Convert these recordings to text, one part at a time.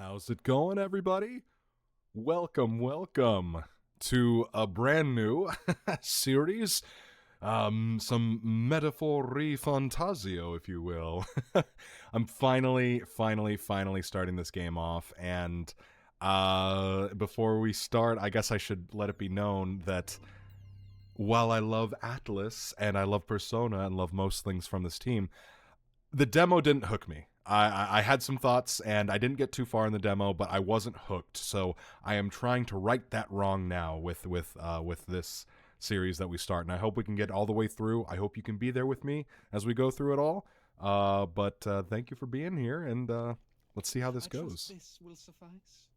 How's it going, everybody? Welcome to a brand new series. Some metaphor ReFantazio, if you will. I'm finally starting this game off, and before we start, I guess I should let it be known that while I love Atlas and I love Persona and love most things from this team, the demo didn't hook me. I had some thoughts, and I didn't get too far in the demo, but I wasn't hooked. So I am trying to right that wrong now with this series that we start, and I hope we can get all the way through. I hope you can be there with me as we go through it all. But thank you for being here, and let's see how this goes. This will suffice.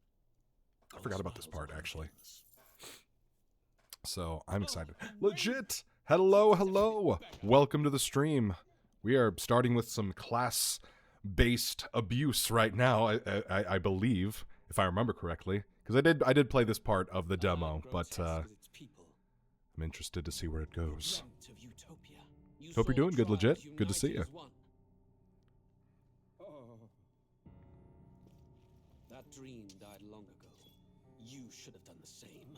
I forgot about this part, actually. So I'm excited. Legit! Hello! Welcome to the stream. We are starting with some class-based abuse right now, I believe, if I remember correctly, because I did play this part of the demo, but I'm interested to see where it goes. Hope you're doing good, legit. Good to see you. That dream died long ago. You should have done the same.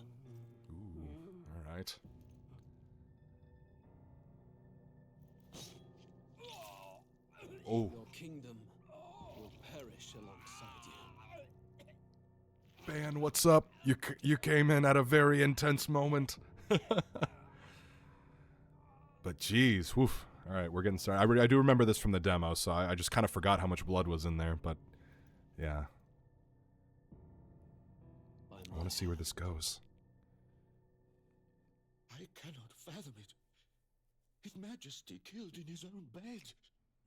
Ooh, all right. Oh. Your kingdom will perish alongside you. Ban, what's up? You came in at a very intense moment. But geez, woof. All right, we're getting started. I do remember this from the demo, so I just kind of forgot how much blood was in there, but yeah. I want to see where this goes. I cannot fathom it. His Majesty killed in his own bed.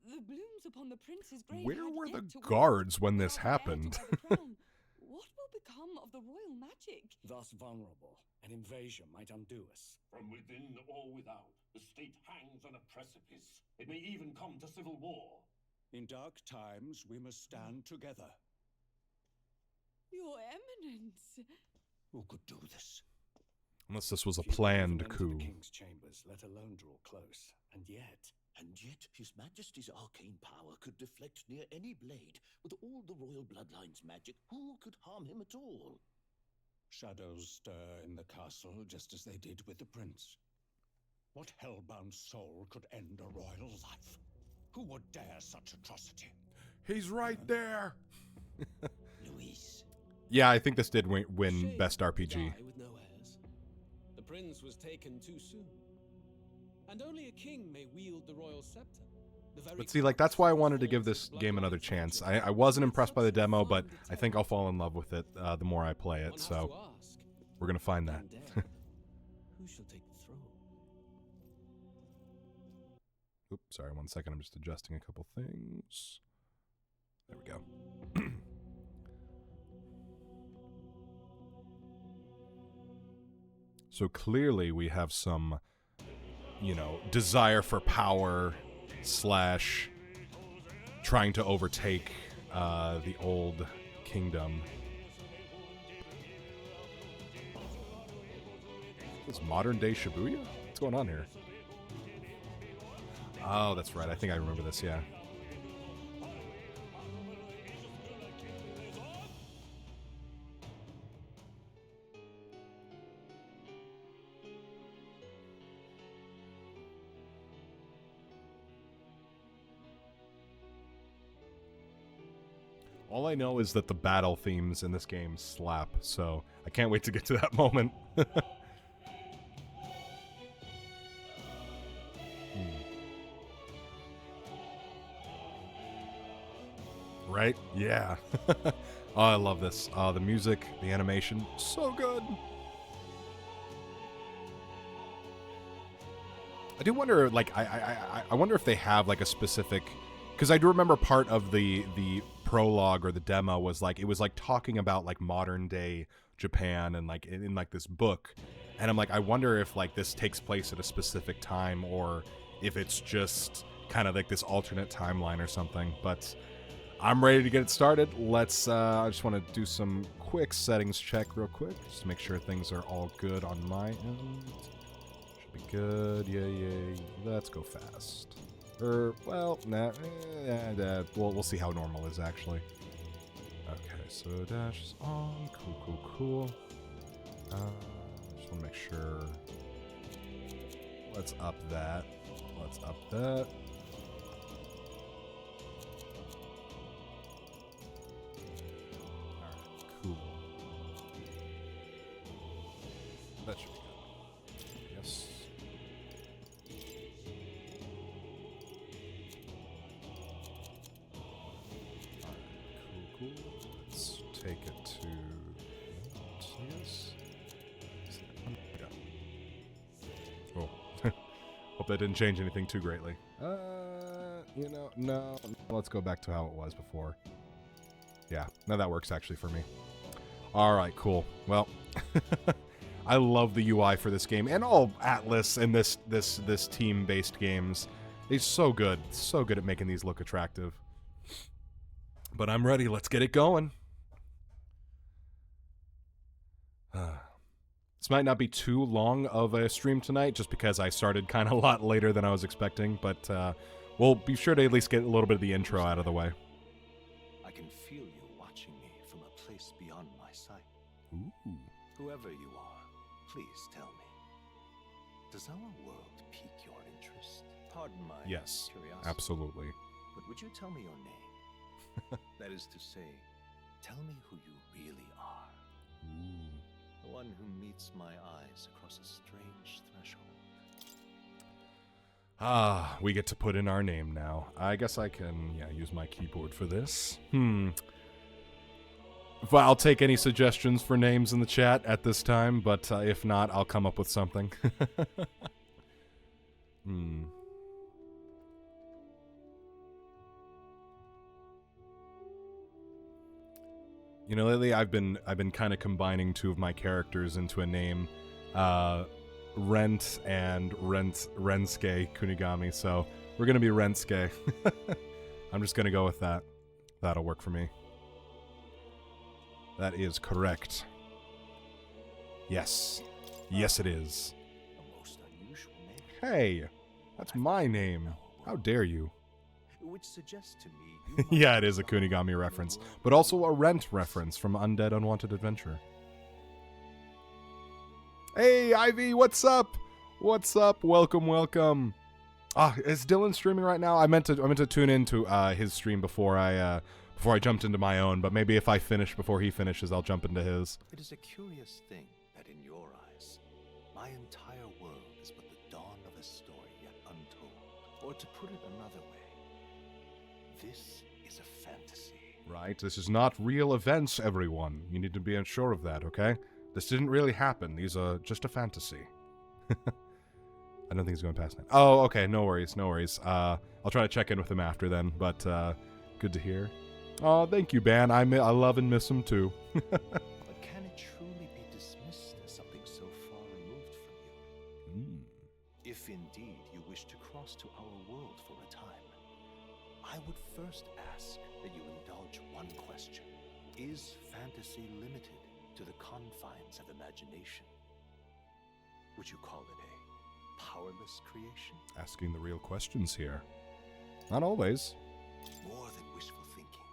The blooms upon the prince's grave. Where were the guards when this happened? What will become of the royal magic? Thus vulnerable, an invasion might undo us. From within or without, the state hangs on a precipice. It may even come to civil war. In dark times, we must stand together. Your Eminence. Who could do this? Unless this was a Few planned even enter coup. the king's chambers, let alone draw close. And yet, His Majesty's arcane power could deflect near any blade. With all the royal bloodline's magic, who could harm him at all? shadows stir in the castle just as they did with the prince. What hellbound soul could end a royal life? Who would dare such atrocity? He's right there. Luis. Yeah, I think this did win Shame Best to RPG. die with no heirs. The prince was taken too soon. And only a king may wield the royal scepter. But see, like, that's why I wanted to give this game another chance. I wasn't impressed by the demo, but I think I'll fall in love with it the more I play it, so we're gonna find that. Who shall take the throne? Oops, sorry, 1 second, I'm just adjusting a couple things. There we go. So clearly we have some, desire for power / trying to overtake the old kingdom. This modern day Shibuya? What's going on here? Oh, that's right. I think I remember this, yeah. All I know is that the battle themes in this game slap, so I can't wait to get to that moment. Right? Yeah. Oh, I love this. The music, the animation, so good. I do wonder, like, I wonder if they have, like, a specific... Because I do remember part of the prologue or the demo was, like, it was, like, talking about, like, modern-day Japan and, like, in like, this book. And I'm like, I wonder if, like, this takes place at a specific time or if it's just kind of, like, this alternate timeline or something. But I'm ready to get it started. Let's, I just want to do some quick settings check real quick, just to make sure things are all good on my end. Should be good. Yay. Let's go fast. Well, nah, we'll see how normal is, actually. Okay. so dash is on. Cool, cool, cool. Just want to make sure. Let's up that. Let's up that. Alright, cool. That should be good. Yes. Alright, cool, cool. Let's take it to that, I guess. Yeah. Oh. Hope that didn't change anything too greatly. You know, no. Let's go back to how it was before. Yeah, no, that works actually for me. Alright, cool. Well, I love the UI for this game and all Atlas and this team-based games. They're so good at making these look attractive. But I'm ready. Let's get it going. This might not be too long of a stream tonight, just because I started kind of a lot later than I was expecting. But we'll be sure to at least get a little bit of the intro out of the way. I can feel you watching me from a place beyond my sight. Ooh. Whoever you are, please tell me. Does our world pique your interest? Pardon my Yes, curiosity. absolutely. But would you tell me your name? That is to say, tell me who you really are. Ooh. The one who meets my eyes across a strange threshold. Ah, we get to put in our name now. I guess I can, use my keyboard for this. I'll take any suggestions for names in the chat at this time, but if not, I'll come up with something. You know, lately I've been kind of combining two of my characters into a name, Rent and Rensuke Kunigami. So we're gonna be Rensuke. I'm just gonna go with that. That'll work for me. That is correct. Yes, yes it is. A most unusual name. Hey, that's my name. How dare you? Which suggests to me you Yeah, it is a Kunigami reference, but also a Rent reference from Undead Unwanted Adventure. Hey, Ivy, what's up? What's up? Welcome, welcome. Is Dylan streaming right now? I meant to tune into his stream before I jumped into my own, but maybe if I finish before he finishes, I'll jump into his. It is a curious thing that in your eyes, my entire world is but the dawn of a story yet untold. Or to put it another way, this is a fantasy. Right? This is not real events, everyone. You need to be sure of that, okay? This didn't really happen. These are just a fantasy. I don't think he's going past that. Oh, okay. No worries. No worries. I'll try to check in with him after then, but good to hear. Oh, thank you, Ban. I love and miss him too. But can it truly be dismissed as something so far removed from you? If indeed you wish to cross to our world for a time, I would first ask that you indulge one question. Is fantasy limited to the confines of imagination? Would you call it a powerless creation? Asking the real questions here. Not always. More than wishful thinking,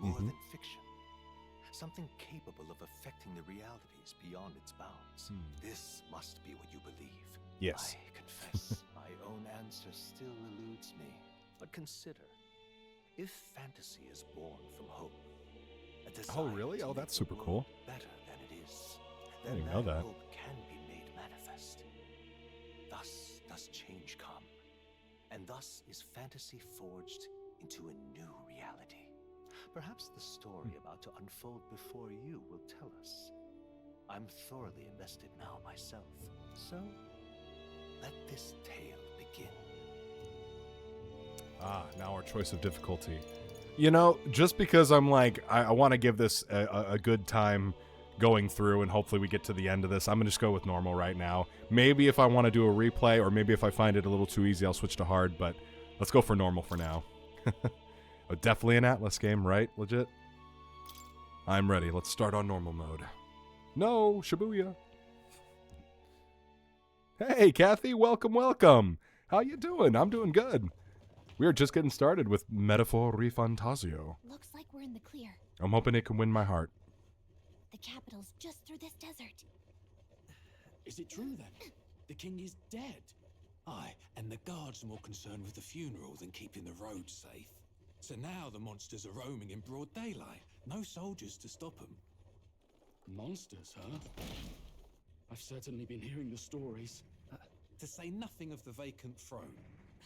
more than fiction. Something capable of affecting the realities beyond its bounds. This must be what you believe. Yes. I confess, my own answer still eludes me. But consider, if fantasy is born from hope, a desire really? to Oh, make that's the super cool. world better than it is, I then didn't know that. hope can be made manifest. Thus does change come, and thus is fantasy forged into a new reality. Perhaps the story about to unfold before you will tell us. I'm thoroughly invested now myself, so let this tale begin. Now our choice of difficulty. You know, just because I'm like, I want to give this a good time going through, and hopefully we get to the end of this, I'm going to just go with normal right now. Maybe if I want to do a replay, or maybe if I find it a little too easy, I'll switch to hard, but let's go for normal for now. Definitely an Atlas game, right? Legit? I'm ready. Let's start on normal mode. No, Shibuya. Hey, Kathy, welcome, welcome. How you doing? I'm doing good. We are just getting started with Metaphor ReFantazio. Looks like we're in the clear. I'm hoping it can win my heart. The capital's just through this desert. Is it true then? The king is dead? Aye, and the guards are more concerned with the funeral than keeping the roads safe. So now the monsters are roaming in broad daylight. No soldiers to stop them. Monsters, huh? I've certainly been hearing the stories. To say nothing of the vacant throne.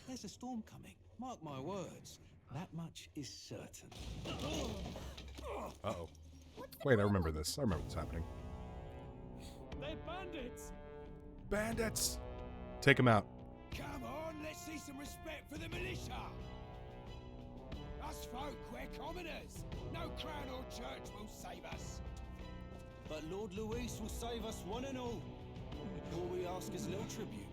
There's a storm coming. Mark my words. That much is certain. Uh-oh. Wait, I remember this. I remember what's happening. They're bandits! Bandits! Take them out. Come on, let's see some respect for the militia. Us folk, we're commoners. No crown or church will save us. But Lord Luis will save us one and all. All we ask is little tribute.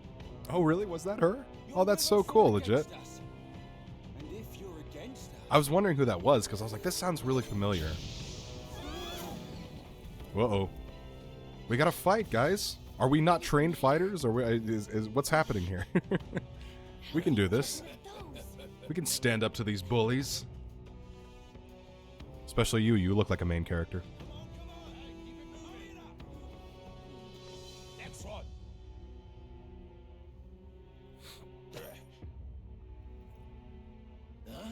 Oh, really? Was that her? Oh, that's so cool, legit. And if you're against us, I was wondering who that was, because I was like, this sounds really familiar. Uh-oh. We gotta fight, guys. Are we not trained fighters? Or is what's happening here? We can do this. We can stand up to these bullies. Especially you. You look like a main character. Next one. Huh?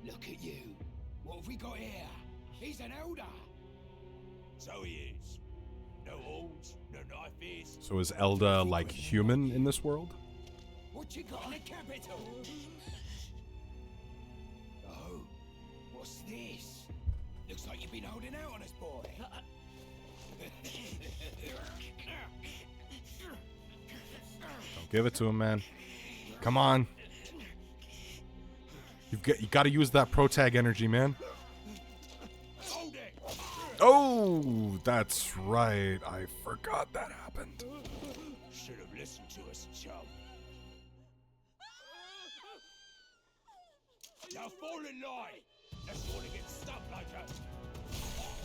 Look at you. What have we got here? He's an elder. So he is. No horns, no knife is. So is Elda, like, human in this world? What you got in the capital? Oh, what's this? Looks like you've been holding out on us, boy. Don't give it to him, man. Come on. You got to use that protag energy, man. Hold it. Oh, that's right. I forgot that happened. Should have listened to us, chum. Now fall in line. Let's want to get stuck like us.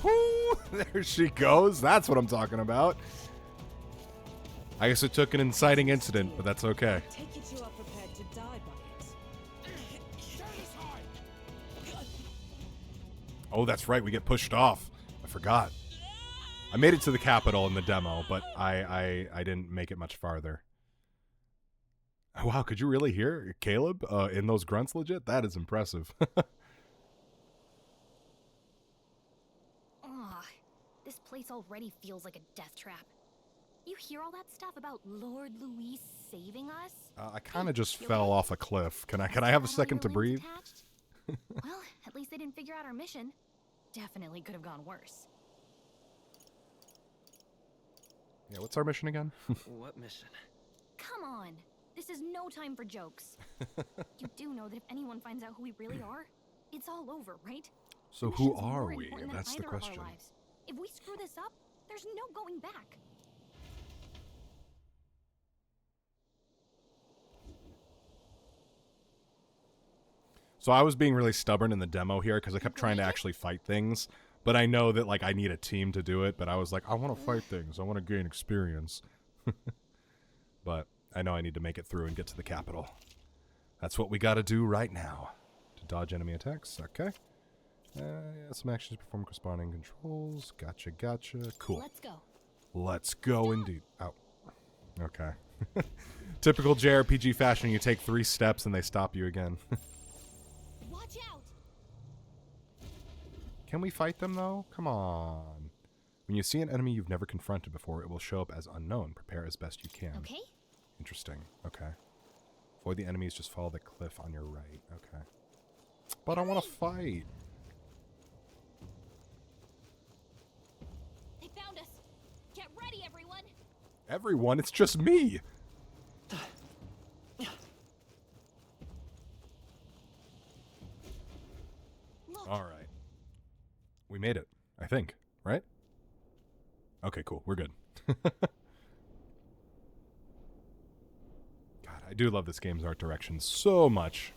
Woo, there she goes. That's what I'm talking about. I guess it took an inciting incident, but that's okay. Take it you are prepared to die by it. Stand aside. Oh, that's right. We get pushed off. I forgot. I made it to the capital in the demo, but I didn't make it much farther. Oh, wow, could you really hear Caleb in those grunts legit? That is impressive. Ugh, this place already feels like a death trap. You hear all that stuff about Lord Luis saving us? I kind of just fell off a cliff. Can I have a second to breathe? Well, at least they didn't figure out our mission. Definitely could have gone worse. Yeah, what's our mission again? What mission? Come on. This is no time for jokes. You do know that if anyone finds out who we really are, it's all over, right? So The who mission's are more we? important than That's the either of our question. lives. If we screw this up, there's no going back. So I was being really stubborn in the demo here because I kept trying to actually fight things. But I know that, like, I need a team to do it. But I was like, I want to fight things. I want to gain experience. But I know I need to make it through and get to the capital. That's what we got to do right now. To dodge enemy attacks. Okay. Yeah, some actions perform corresponding controls. Gotcha, gotcha. Cool. Let's go. Let's go indeed. Oh. Okay. Typical JRPG fashion, you take 3 steps and they stop you again. Watch out! Can we fight them, though? Come on. When you see an enemy you've never confronted before, it will show up as unknown. Prepare as best you can. Okay. Interesting. Okay. Avoid the enemies, just follow the cliff on your right. Okay. But I want to fight. They found us. Get ready, everyone. Everyone? It's just me! Look. Alright. We made it, I think. Right? Okay, cool. We're good. God, I do love this game's art direction so much.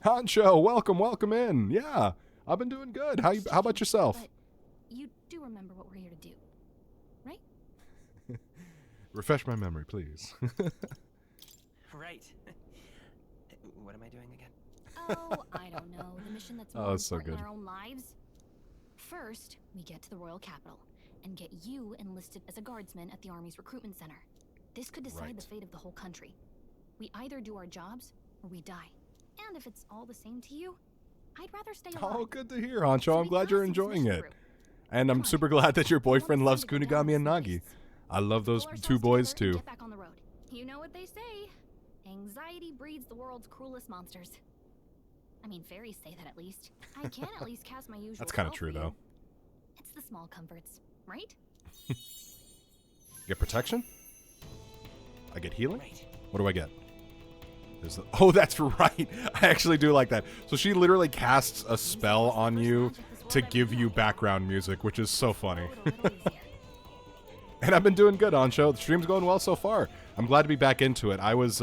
Hancho, welcome in. Yeah, I've been doing good. How about yourself? But you do remember what we're here to do, right? Refresh my memory, please. Right. What am I doing again? Oh, I don't know. The mission that's Oh, more that's so important good. than our own lives. First, we get to the royal capital and get you enlisted as a guardsman at the army's recruitment center. This could decide the fate of the whole country. We either do our jobs or we die. And if it's all the same to you, I'd rather stay alive. Oh, good to hear, Honcho. So I'm we glad you're pass this enjoying mission it. through. And I'm Come on. super glad that your I want boyfriend the loves sun to go down Kunigami in and some Nagi. wastes. I love those Pull ourselves two boys together and too. get back on the road. You know what they say. Anxiety breeds the world's cruelest monsters. I mean, fairies say that at least. I can at least cast my usual That's kind of spell true, for you. though. It's the small comforts, right? Get protection? I get healing? What do I get? Oh, that's right. I actually do like that. So she literally casts a spell on you to give you background music, which is so funny. And I've been doing good on show. The stream's going well so far. I'm glad to be back into it. I was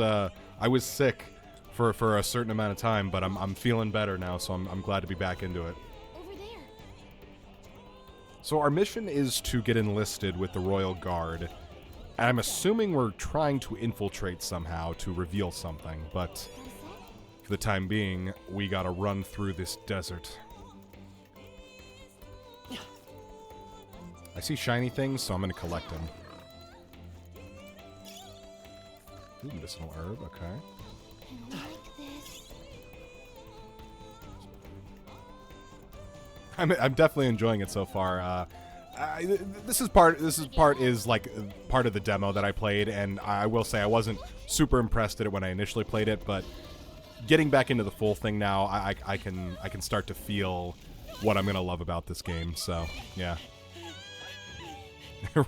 sick for a certain amount of time, but I'm feeling better now, so I'm glad to be back into it. Over there. So our mission is to get enlisted with the Royal Guard. I'm assuming we're trying to infiltrate somehow to reveal something, but for the time being, we gotta run through this desert. I see shiny things, so I'm gonna collect them. Ooh, medicinal herb, okay. I like this. I'm definitely enjoying it so far. This is part of the demo that I played, and I will say I wasn't super impressed at it when I initially played it, but getting back into the full thing now, I can start to feel what I'm gonna love about this game. So yeah,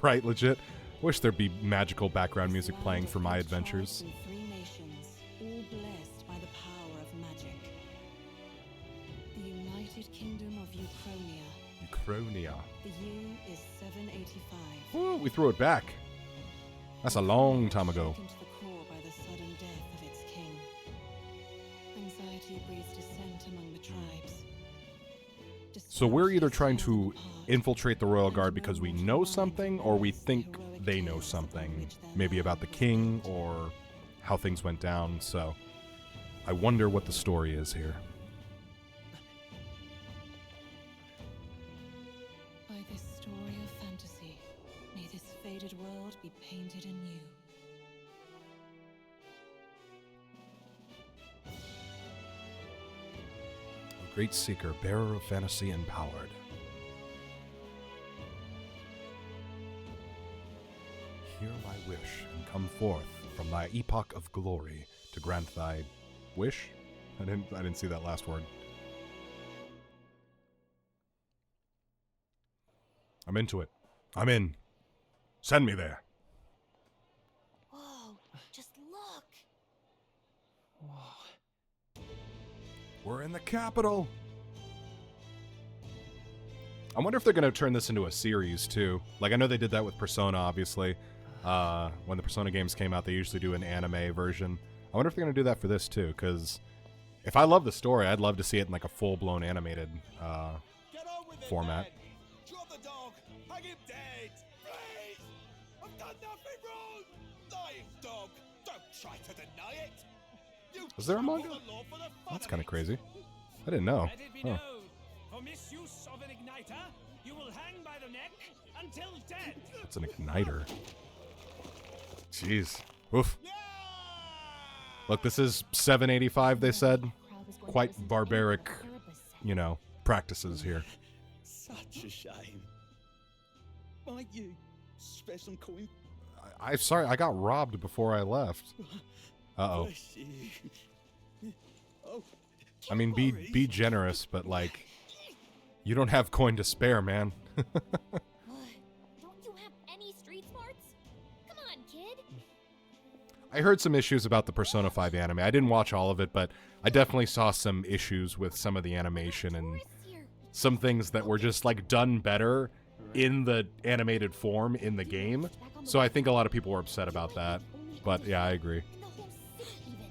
right, legit. Wish there'd be magical background music playing for my adventures. In 3 nations, all blessed by the power of magic. The United Kingdom of Uchronia. Uchronia. The year is 785. Ooh, we threw it back. That's a long time ago. Shaken to the core by the sudden death of its king. Anxiety breeds dissent among the tribes. So we're either trying to infiltrate the Royal Guard because we know something, or we think they know something, maybe about the king or how things went down. So I wonder what the story is here. By this story of fantasy, may this faded world be painted anew. A great seeker, bearer of fantasy empowered. Hear my wish and come forth from thy epoch of glory to grant thy wish. I didn't see that last word. I'm into it. I'm in. Send me there. Whoa, just look. We're in the capital. I wonder if they're going to turn this into a series, too. Like, I know they did that with Persona, obviously. When the Persona games came out, they usually do an anime version. I wonder if they're going to do that for this, too, because if I love the story, I'd love to see it in, like, a full-blown animated format. It, drop the dog. Hang him dead. Please. I've done nothing wrong. Lying dog. Don't try to deny it. You Was there a trample manga? the law for the fun That's of kind it. of crazy. I didn't know. Let it be Huh. known, for misuse of an igniter, you will hang by the neck until dead. It's an igniter. Jeez. Oof. Look, this is 785, they said. Quite barbaric, you know, practices here. Such a shame. Might you spare some coin? I'm sorry, I got robbed before I left. Uh-oh. Bless you. Oh, I mean, be generous, but, like, you don't have coin to spare, man. Don't you have any street smarts? Come on, kid. I heard some issues about the Persona 5 anime. I didn't watch all of it, but I definitely saw some issues with some of the animation and some things that were just, like, done better in the animated form in the game. So I think a lot of people were upset about that. But, yeah, I agree. In the whole city, even.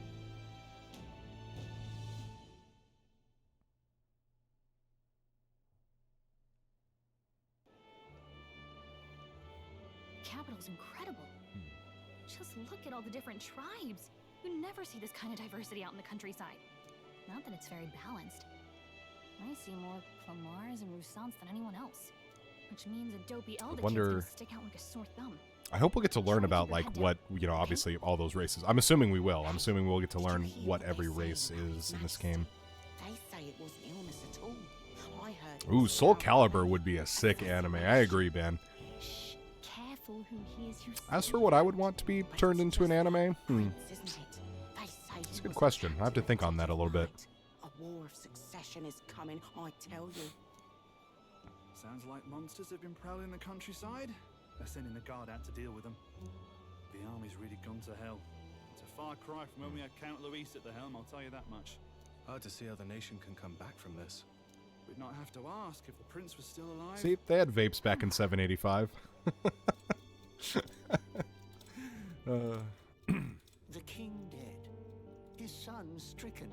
The capital's incredible. Just look at all the different tribes. You never see this kind of diversity out in the countryside. Not that it's very balanced. I see more Clamars and Roussants than anyone else. Which means a dopey elder kid's gonna stick out like a sore thumb. I hope we'll get to learn about, like, what, you know, obviously all those races. I'm assuming we will. I'm assuming we'll get to learn what every race is in this game. They say it wasn't illness at all. I heard. Ooh, Soul Calibur would be a sick anime. I agree, Ben. Shh, careful who hears you. As for what I would want to be turned into an anime, it's a good question. I have to think on that a little bit. A war of succession is coming, I tell you. Sounds like monsters have been prowling the countryside. They're sending the guard out to deal with them. The army's really gone to hell. It's a far cry from when we had Count Luis at the helm, I'll tell you that much. Hard to see how the nation can come back from this. We'd not have to ask if the prince was still alive. See, they had vapes back in 785. The king dead, his son stricken.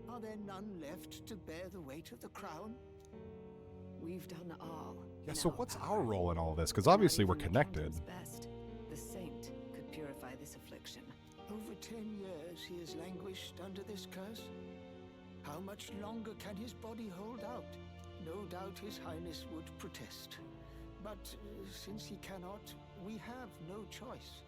Are there none left to bear the weight of the crown? We've done all. Yeah, so what's our role in all of this? Because obviously we're connected. Best. The saint could purify this affliction. Over 10 years he has languished under this curse. How much longer can his body hold out? No doubt his highness would protest. But since he cannot, we have no choice.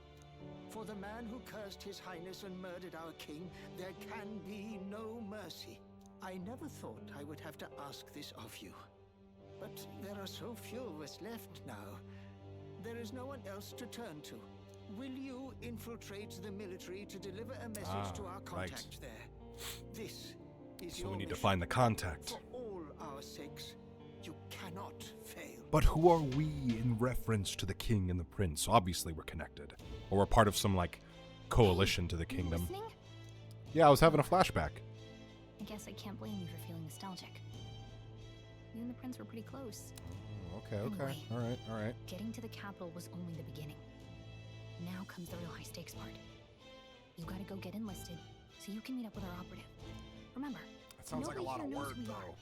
For the man who cursed his highness and murdered our king, there can be no mercy. I never thought I would have to ask this of you. But there are so few of us left now. There is no one else to turn to. Will you infiltrate the military to deliver a message to our contact there? This is So we need to find the contact. For all our sakes, you cannot fail. But who are we in reference to the king and the prince? Obviously we're connected. Or we're part of some, like, coalition to the kingdom. Listening? Yeah, I was having a flashback. I guess I can't blame you for feeling nostalgic. You and the prince were pretty close. Okay. Anyway, All right. Getting to the capital was only the beginning. Now comes the real high stakes part. You gotta go get enlisted so you can meet up with our operative. Remember, That sounds like a lot of work, though.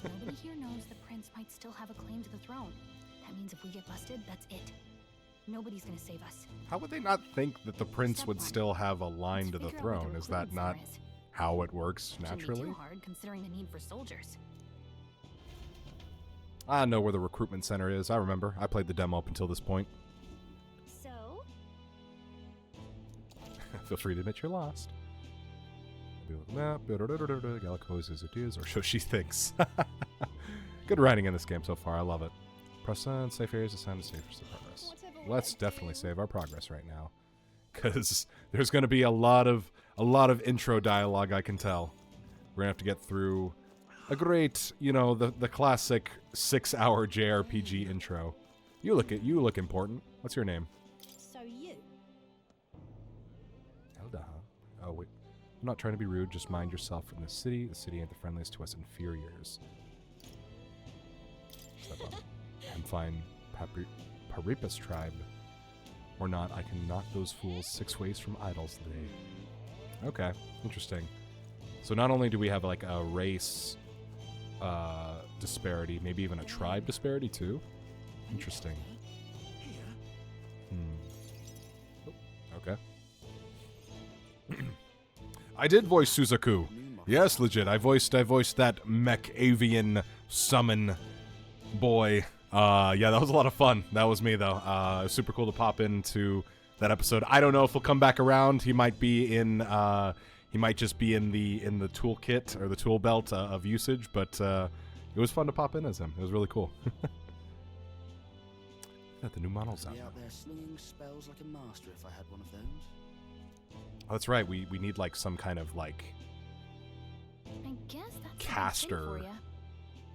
Nobody here knows the prince might still have a claim to the throne. That means if we get busted, that's it. Nobody's gonna save us. How would they not think that the prince would still have a line to the throne? Is that not how it works naturally? Shouldn't be too hard considering the need for soldiers. I know where the recruitment center is. I remember. I played the demo up until this point. So? Feel free to admit you're lost. Gallico's as it is, or so she thinks. Good writing in this game so far. I love it. Press on, save areas, it's time to save progress. Let's definitely save our progress right now, because there's going to be a lot of intro dialogue. I can tell. We're gonna have to get through a great, you know, the classic 6-hour JRPG intro. You look important. What's your name? So you? Elda, huh? Oh wait, I'm not trying to be rude. Just mind yourself in the city. The city ain't the friendliest to us inferiors. Step up. And find Paripas tribe. Or not, I can knock those fools 6 ways from idols today. Okay, interesting. So not only do we have like a race disparity, maybe even a tribe disparity too. Interesting. Okay. I did voice Suzaku. Yes, legit. I voiced that mech avian summon boy. Yeah, that was a lot of fun. That was me though. Super cool to pop into that episode. I don't know if he'll come back around. He might be in he might just be in the toolkit or the tool belt of usage, but it was fun to pop in as him. It was really cool. Got the new models out. Be out there slinging spells like a master if I had one of those. Oh, that's right. We need like some kind of like I guess that's caster for you.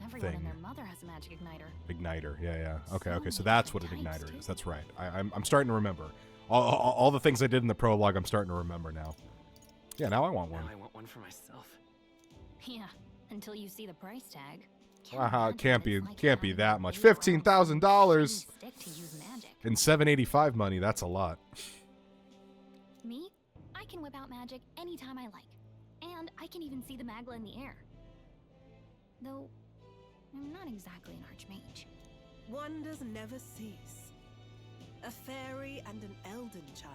Everyone thing. and their mother has a magic igniter. Igniter, yeah. Okay, so that's what an igniter is. That's right. I'm starting to remember. All the things I did in the prologue, I'm starting to remember now. Yeah, now I want one. Now I want one for myself. Yeah, until you see the price tag. Can't be that much. $15,000 in 785 money. That's a lot. Me? I can whip out magic anytime I like. And I can even see the Magla in the air. Though, I'm not exactly an archmage. Wonders never cease. A fairy and an elden child.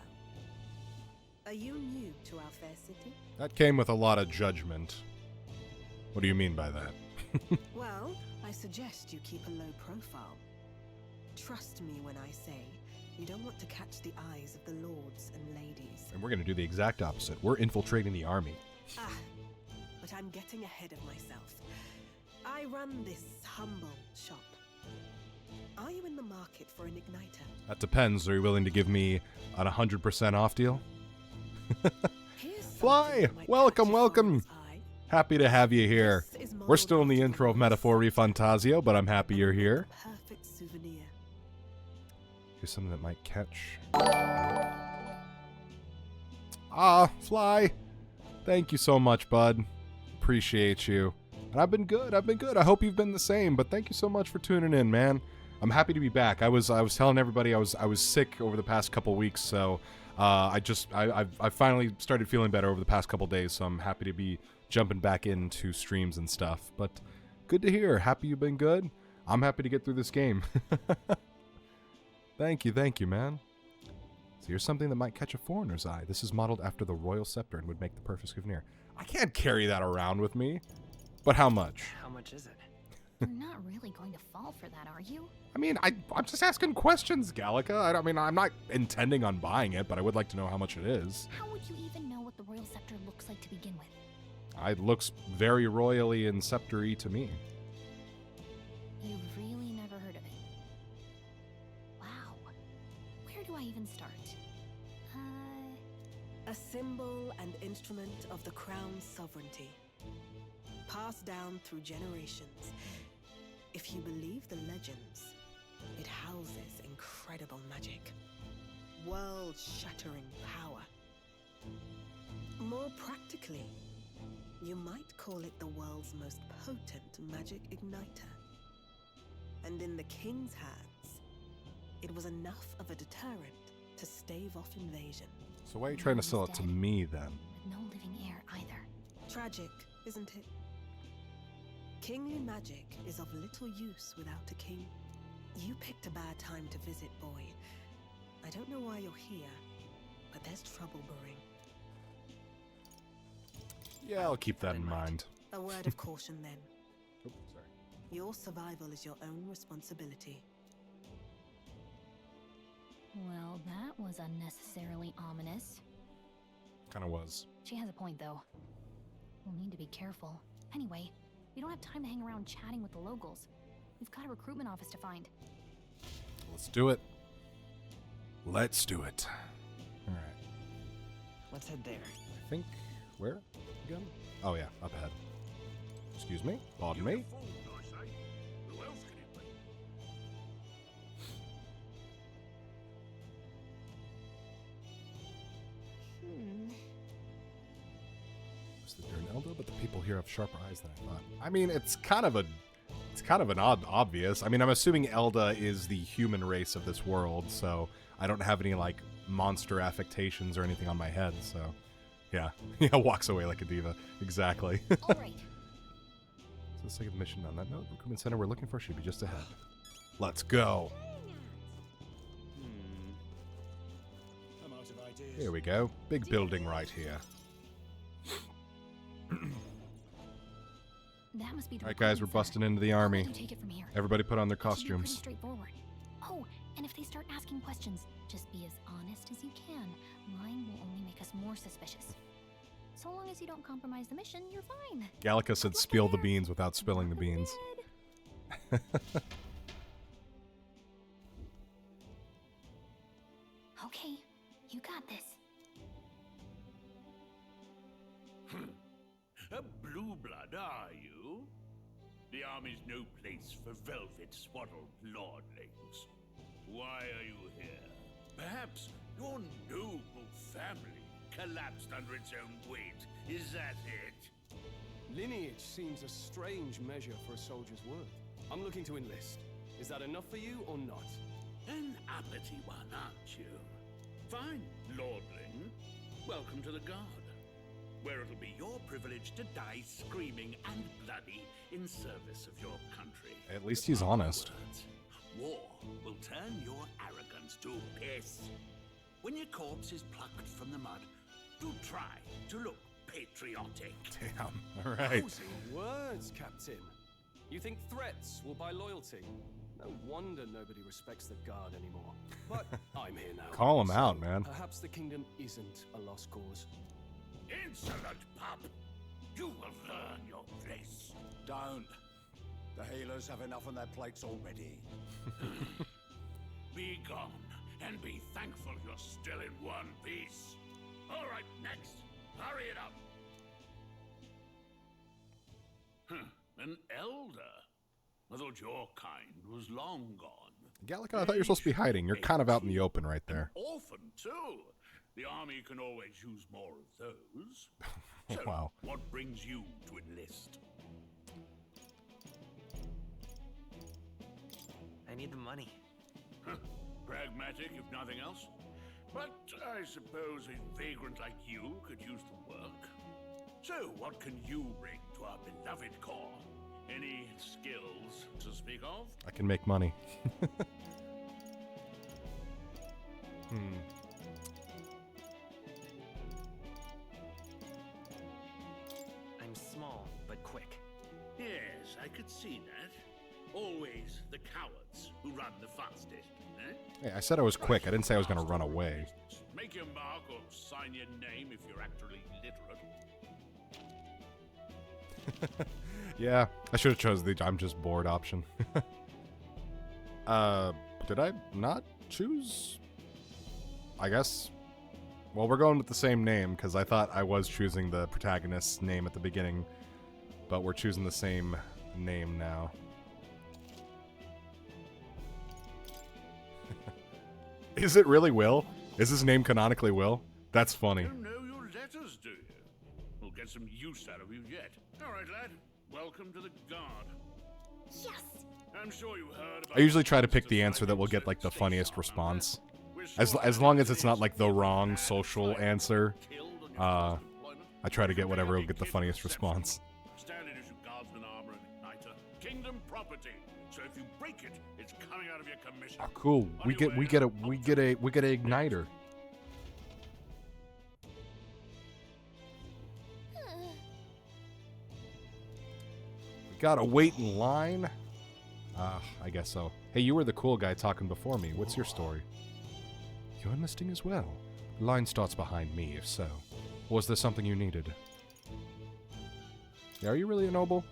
Are you new to our fair city? That came with a lot of judgment. What do you mean by that? Well, I suggest you keep a low profile. Trust me when I say you don't want to catch the eyes of the lords and ladies. And we're going to do the exact opposite. We're infiltrating the army. Ah, but I'm getting ahead of myself. I run this humble shop. Are you in the market for an igniter? That depends. Are you willing to give me an 100% off deal? Fly! Welcome, welcome! Happy to have you here. We're still in the intro of Metaphor ReFantazio, but I'm happy you're here. Perfect souvenir. Here's something that might catch. Ah, Fly! Thank you so much, bud. Appreciate you. And I've been good. I hope you've been the same, but thank you so much for tuning in, man. I'm happy to be back. I was telling everybody I was sick over the past couple weeks, so I finally started feeling better over the past couple days, so I'm happy to be jumping back into streams and stuff. But good to hear. Happy you've been good. I'm happy to get through this game. Thank you, man. So here's something that might catch a foreigner's eye. This is modeled after the royal scepter and would make the perfect souvenir. I can't carry that around with me. But how much? How much is it? You're not really going to fall for that, are you? I mean, I'm just asking questions, Gallica. I mean, I'm not intending on buying it, but I would like to know how much it is. How would you even know what the royal scepter looks like to begin with? It looks very royally and scepter-y to me. You've really never heard of it? Wow. Where do I even start? A symbol and instrument of the crown's sovereignty. Passed down through generations. If you believe the legends, it houses incredible magic. World-shattering power. More practically, you might call it the world's most potent magic igniter. And in the king's hands, it was enough of a deterrent to stave off invasion. So why are you trying to sell it to me, then? With no living heir either. Tragic, isn't it? Kingly magic is of little use without a king. You picked a bad time to visit, boy. I don't know why you're here, but there's trouble brewing. Yeah, I'll keep that in mind. A word of caution, then. Oh, sorry. Your survival is your own responsibility. Well, that was unnecessarily ominous. Kinda was. She has a point, though. We'll need to be careful. Anyway, we don't have time to hang around chatting with the locals. We've got a recruitment office to find. Let's do it. Let's do it. Alright. Let's head there. I think... Where? Again? Oh yeah, up ahead. Excuse me? Pardon me? The Durneldo, but the people here have sharper eyes than I thought. I mean, it's kind of an obvious. I mean, I'm assuming Elda is the human race of this world, so I don't have any like monster affectations or anything on my head. So, yeah, yeah, walks away like a diva. Exactly. All right. So the second mission on that note, recruitment center we're looking for should be just ahead. Let's go. I'm out of ideas. Here we go. Big building right here. That must be the Alright guys, we're busting into the army. How do you take it from here? Everybody put on their It should be costumes. pretty straightforward. Oh, and if they start asking questions, just be as honest as you can. Lying will only make us more suspicious. So long as you don't compromise the mission, you're fine. Gallica said spill the beans without spilling the beans. Okay, you got this. A blue blood, are you? The army's no place for velvet-swaddled lordlings. Why are you here? Perhaps your noble family collapsed under its own weight. Is that it? Lineage seems a strange measure for a soldier's worth. I'm looking to enlist. Is that enough for you or not? An uppity one, aren't you? Fine, lordling. Welcome to the Guard, where it'll be your privilege to die screaming and bloody in service of your country. At least he's honest. War will turn your arrogance to piss. When your corpse is plucked from the mud, do try to look patriotic. Damn. All right. Closing words, Captain. You think threats will buy loyalty? No wonder nobody respects the guard anymore. But I'm here now. Call him out, man. Perhaps the kingdom isn't a lost cause. Insolent pup! You will learn your place. Don't. The healers have enough on their plates already. Be gone, and be thankful you're still in one piece. All right, next. Hurry it up. An elder? I thought your kind was long gone. Gallica, I thought you were supposed to be hiding. You're kind of out in the open right there. Orphan, too. The army can always use more of those. So, Wow. what brings you to enlist? I need the money. Pragmatic, if nothing else. But I suppose a vagrant like you could use the work. So, what can you bring to our beloved corps? Any skills to speak of? I can make money. I'm small, but quick. Yes, I could see that. Always the cowards who run the fastest, eh? Hey, I said I was quick. I didn't say I was going to run away. Make your mark or sign your name if you're actually literate. Yeah, I should have chose the I'm just bored option. Did I not choose? I guess. Well, we're going with the same name because I thought I was choosing the protagonist's name at the beginning, but we're choosing the same name now. Is it really Will? Is his name canonically Will? That's funny. You know your letters, do you? We'll get some use out of you yet. All right, lad. Welcome to the Guard. Yes! I'm sure you heard about I usually try to pick the answer that will get like the funniest response. As long as it's not like the wrong social answer, I try to get whatever will get the funniest response. Standard issue guardsman armor and igniter. Kingdom property. So if you break it, it's coming out of your commission. Oh, cool. We get a igniter. We gotta wait in line. I guess so. Hey, you were the cool guy talking before me. What's your story? You're enlisting as well. The line starts behind me, if so. Was there something you needed? Yeah, are you really a noble?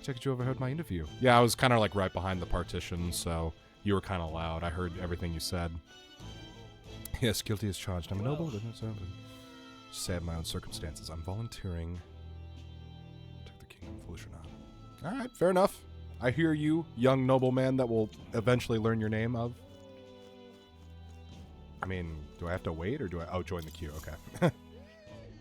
Check it, you overheard my interview. Yeah, I was kind of like right behind the partition, so you were kind of loud. I heard everything you said. Yes, guilty as charged. I'm a noble. Sad my own circumstances. I'm volunteering. Take the kingdom, foolish or not. All right, fair enough. I hear you, young nobleman that will eventually learn your name of. I mean, do I have to wait or do I... Oh, join the queue. Okay.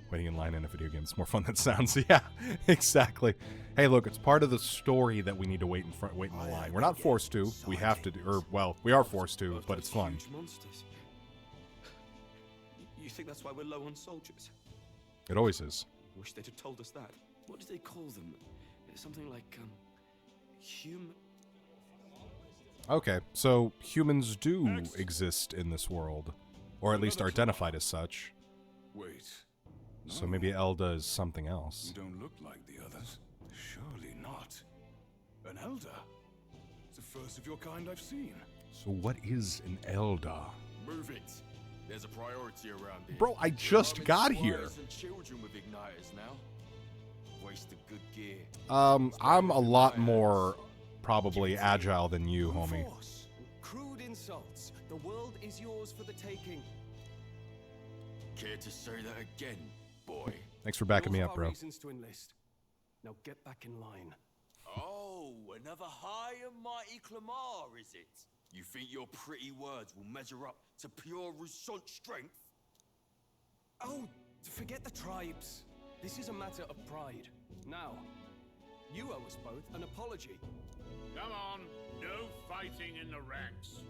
Waiting in line in a video game is more fun than it sounds. Yeah, exactly. Hey, look, it's part of the story that we need to wait in the line. We're not forced to. We have to do... Or, well, we are forced to, but it's fun. Monsters. You think that's why we're low on soldiers? It always is. Wish they'd have told us that. What did they call them? Something like, Okay, so humans do exist in this world. Or at least are identified as such. Wait. So maybe Elda is something else. You don't look like the others. Surely not. An elder? It's the first of your kind I've seen. So what is an Elda? Move it. There's a priority around here. Bro, I just got here. And children with igniters now. Waste of good gear. I'm a lot more probably agile than you, homie. Crude insults. The world is yours for the taking. Care to say that again, boy? Thanks for backing me up, bro. Reasons to enlist. Now get back in line. Oh, another high and mighty Clamar, is it? You think your pretty words will measure up to pure Rusant strength? Oh, forget the tribes. This is a matter of pride. Now, you owe us both an apology. Come on, no fighting in the ranks.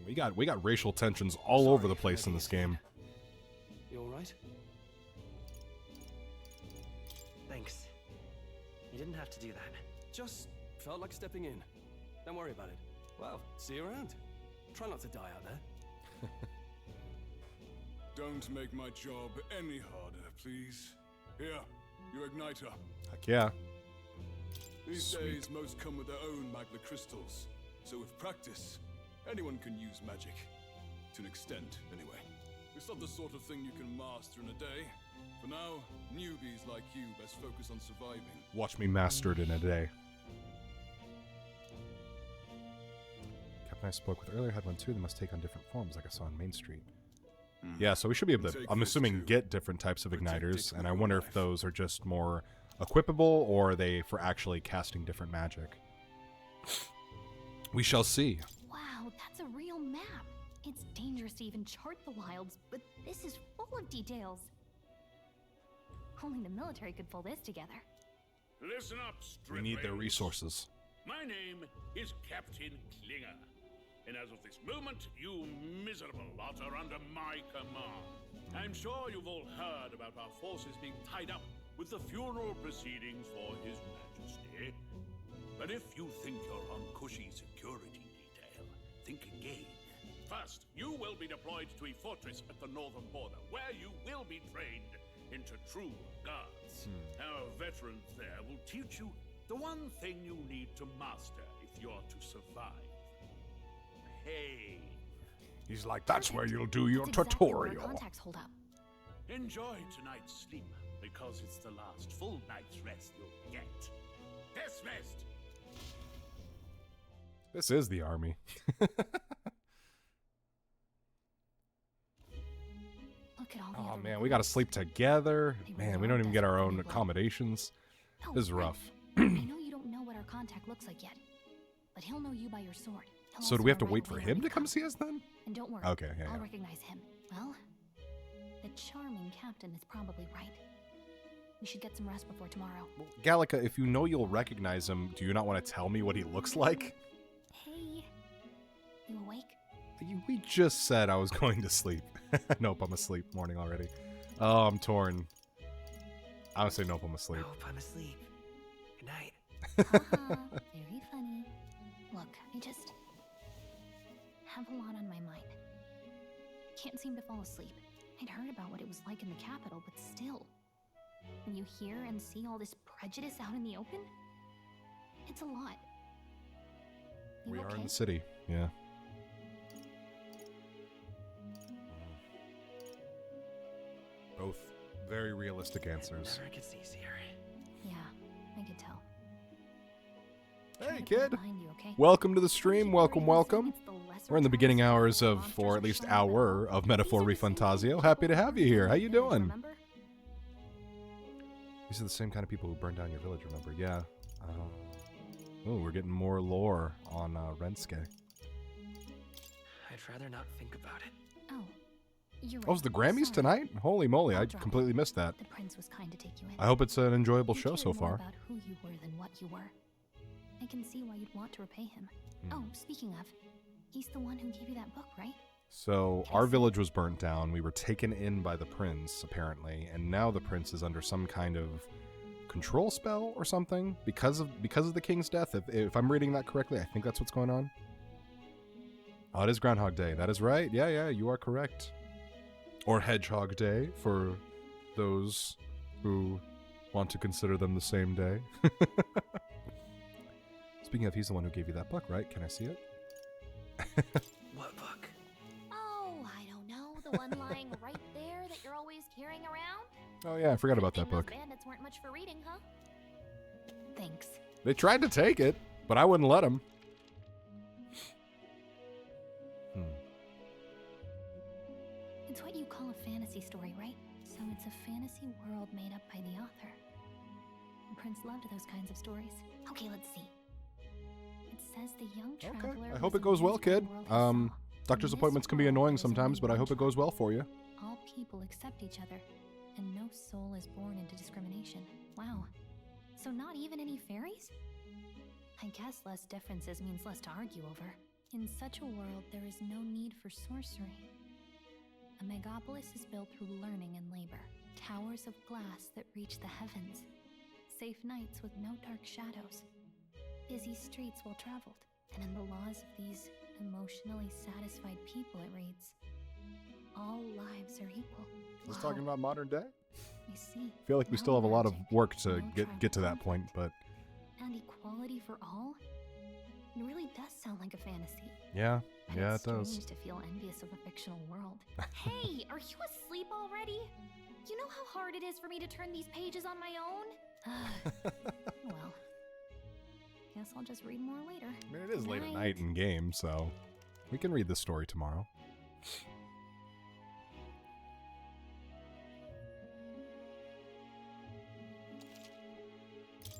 We got racial tensions all over the place in this game. You all right? Thanks. You didn't have to do that. Just felt like stepping in. Don't worry about it. Well, see you around. Try not to die out there. Don't make my job any harder, please. Here, your igniter. Heck yeah. These Sweet. days, most come with their own magna crystals. So with practice, anyone can use magic. To an extent, anyway. It's not the sort of thing you can master in a day. For now, newbies like you best focus on surviving. Watch me master it in a day. Captain I spoke with earlier had one too. They must take on different forms, like I saw on Main Street. Yeah, so we should be able to, I'm assuming, get different types of igniters, and I wonder if those are just more equipable, or are they for actually casting different magic? We shall see. Wow, that's a real map. It's dangerous to even chart the wilds, but this is full of details. Only the military could pull this together. Listen up, We need their resources. My name is Captain Klinger, and as of this moment, you miserable lot are under my command. I'm sure you've all heard about our forces being tied up with the funeral proceedings for His Majesty. But if you think you're on cushy security detail, think again. First, you will be deployed to a fortress at the northern border, where you will be trained into true guards. Our veterans there will teach you the one thing you need to master if you're to survive. Hey. He's like, that's where you'll do your That's exactly where tutorial. our contacts hold up. Enjoy tonight's sleep, because it's the last full night's rest you'll get. Dismissed! This is the army. Look at all the Oh other man, we gotta sleep together. Man, we don't even get our own accommodations. This is rough. I know you don't know what our contact looks like yet, but he'll know you by your sword. He'll So do also we have to know wait right for away him when to you come see us then? And don't worry. Okay, yeah, I'll yeah. recognize him. Well, the charming captain is probably right. We should get some rest before tomorrow. Gallica, if you know you'll recognize him, do you not want to tell me what he looks like? Hey, you awake? We just said I was going to sleep. Nope, I'm asleep. Morning already. Oh, I'm torn. I would say nope, I'm asleep. Nope, I'm asleep. Good night. Very funny. Look, I just have a lot on my mind. Can't seem to fall asleep. I'd heard about what it was like in the capital, but still. When you hear and see all this prejudice out in the open, it's a lot. You We are in okay? the city, yeah. Both very realistic answers. Never gets easier. Yeah, I could tell. Hey, kid. Behind you, okay? Welcome to the stream. Welcome, welcome. We're in the bebeginning hours of, or at least hour of Metaphor ReFantazio. Happy to have you here. How you doing? These are the same kind of people who burned down your village, remember? Yeah. Oh, we're getting more lore on Renske. I'd rather not think about it. Oh, you're right. Oh, is the Grammys tonight? Holy moly, I completely missed that. The prince was kind to take you in. I hope it's an enjoyable He show cared so more far. about who you were than what you were. I can see why you'd want to repay him. Oh, speaking of, he's the one who gave you that book, right? So, our village was burnt down. We were taken in by the prince, apparently, and now the prince is under some kind of control spell or something because of the king's death. If I'm reading that correctly, I think that's what's going on. Oh, it is Groundhog Day. That is right. Yeah, you are correct. Or Hedgehog Day for those who want to consider them the same day. Speaking of, he's the one who gave you that book, right? Can I see it? What book? Oh, I don't know. The one lying right there that you're always carrying around? Oh yeah, I forgot about that Think those book. bandits weren't much for reading, huh? Thanks. They tried to take it, but I wouldn't let them. It's what you call a fantasy story, right? So it's a fantasy world made up by the author. The prince loved those kinds of stories. Okay, let's see. It says the young traveler. I hope it goes well, kid. Doctor's appointments can be annoying sometimes, but I hope it goes well for you. All people accept each other, and no soul is born into discrimination. Wow. So not even any fairies? I guess less differences means less to argue over. In such a world, there is no need for sorcery. A megapolis is built through learning and labor. Towers of glass that reach the heavens. Safe nights with no dark shadows. Busy streets well traveled. And in the laws of these emotionally satisfied people, it reads, all lives are equal. Just talking about modern day? I see. I feel like we still have a lot of work to get to that point, but... And equality for all? It really does sound like a fantasy. Yeah, But yeah, it's it does. strange to feel envious of a fictional world. Hey, are you asleep already? You know how hard it is for me to turn these pages on my own? Well, guess I'll just read more later. I mean, it is late at night in game, so we can read this story tomorrow.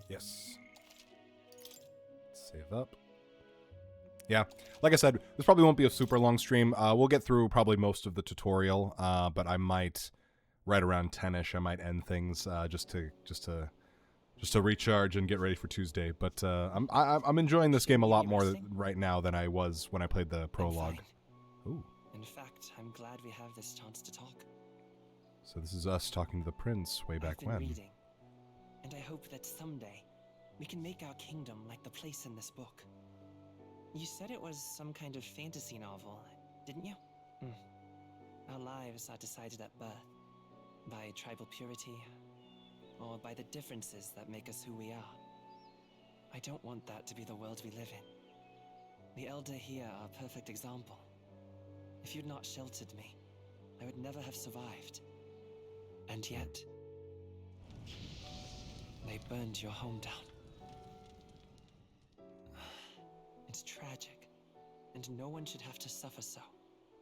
Yes. Save up. Yeah, like I said, this probably won't be a super long stream. We'll get through probably most of the tutorial, but I might, right around 10ish, I might end things just to recharge and get ready for Tuesday. But I'm enjoying this game a lot more right now than I was when I played the prologue. Ooh. In fact, I'm glad we have this chance to talk. So this is us talking to the prince way back I've been when. reading, and I hope that someday we can make our kingdom like the place in this book. You said it was some kind of fantasy novel, didn't you? Our lives are decided at birth, by tribal purity, or by the differences that make us who we are. I don't want that to be the world we live in. The Elder here are a perfect example. If you'd not sheltered me, I would never have survived. And yet, they burned your home down. It's tragic, and no one should have to suffer so.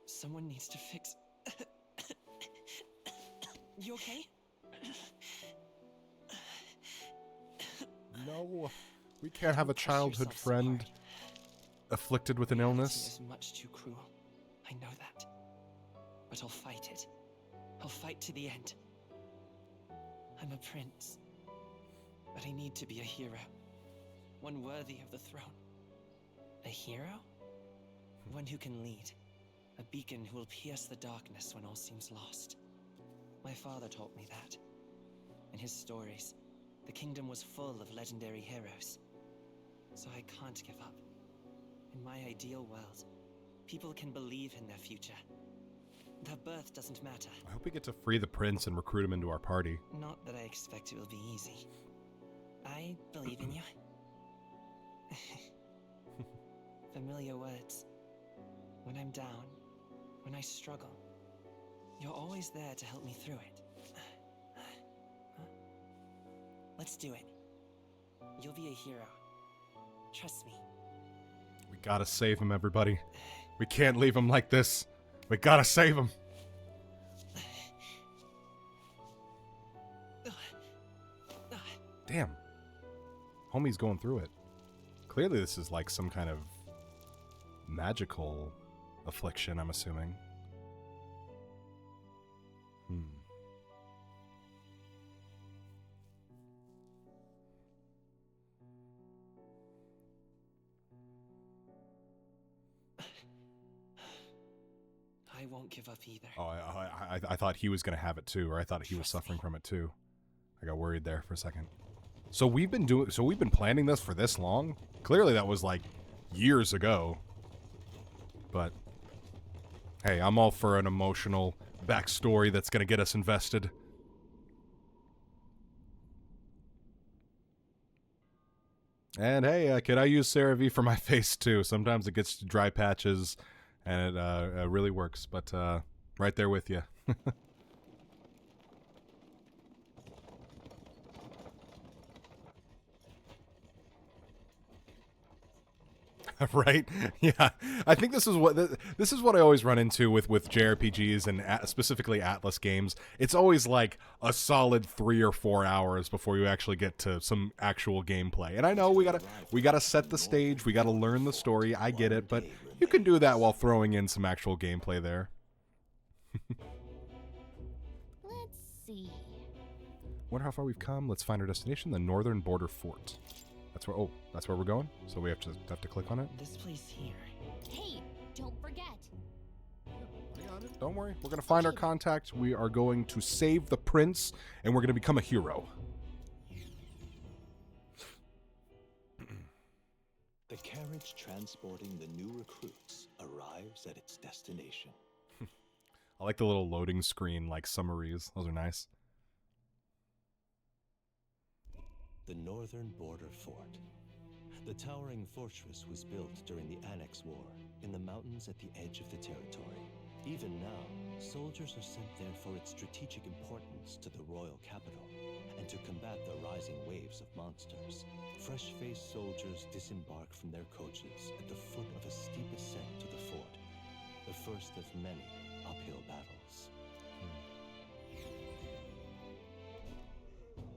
Someone needs to fix... You okay? No, we can't have a childhood friend afflicted with an illness. Is much too cruel. I know that. But I'll fight it. I'll fight to the end. I'm a prince. But I need to be a hero. One worthy of the throne. A hero? One who can lead. A beacon who will pierce the darkness when all seems lost. My father taught me that. In his stories, the kingdom was full of legendary heroes. So I can't give up. In my ideal world, people can believe in their future. Their birth doesn't matter. I hope we get to free the prince and recruit him into our party. Not that I expect it will be easy. I believe in you. Familiar words. When I'm down, when I struggle, you're always there to help me through it. Let's do it. You'll be a hero. Trust me. We gotta save him, everybody. We can't leave him like this. We gotta save him. Damn. Homie's going through it. Clearly this is like some kind of magical affliction, I'm assuming. I won't give up either. Oh, I thought he was going to have it too, or I thought he was suffering from it too. I got worried there for a second. So we've been planning this for this long? Clearly that was like years ago. But hey, I'm all for an emotional backstory that's going to get us invested. And hey, could I use CeraVe for my face too? Sometimes it gets dry patches and it really works, but right there with you. Right? Yeah. I think this is what I always run into with JRPGs and specifically Atlas games. It's always like a solid 3 or 4 hours before you actually get to some actual gameplay. And I know we gotta set the stage, we gotta learn the story. I get it, but you can do that while throwing in some actual gameplay there. Let's see. Wonder how far we've come. Let's find our destination, the Northern Border Fort. That's where we're going. So we have to click on it. This place here. Hey, don't forget. I got it. Don't worry. We're gonna find our contact. We are going to save the prince, and we're gonna become a hero. The carriage transporting the new recruits arrives at its destination. I like the little loading screen, like, summaries. Those are nice. The northern border fort. The towering fortress was built during the Annex War in the mountains at the edge of the territory. Even now, soldiers are sent there for its strategic importance to the royal capital and to combat the rising waves of monsters. Fresh-faced soldiers disembark from their coaches at the foot of a steep ascent to the fort, the first of many uphill battles.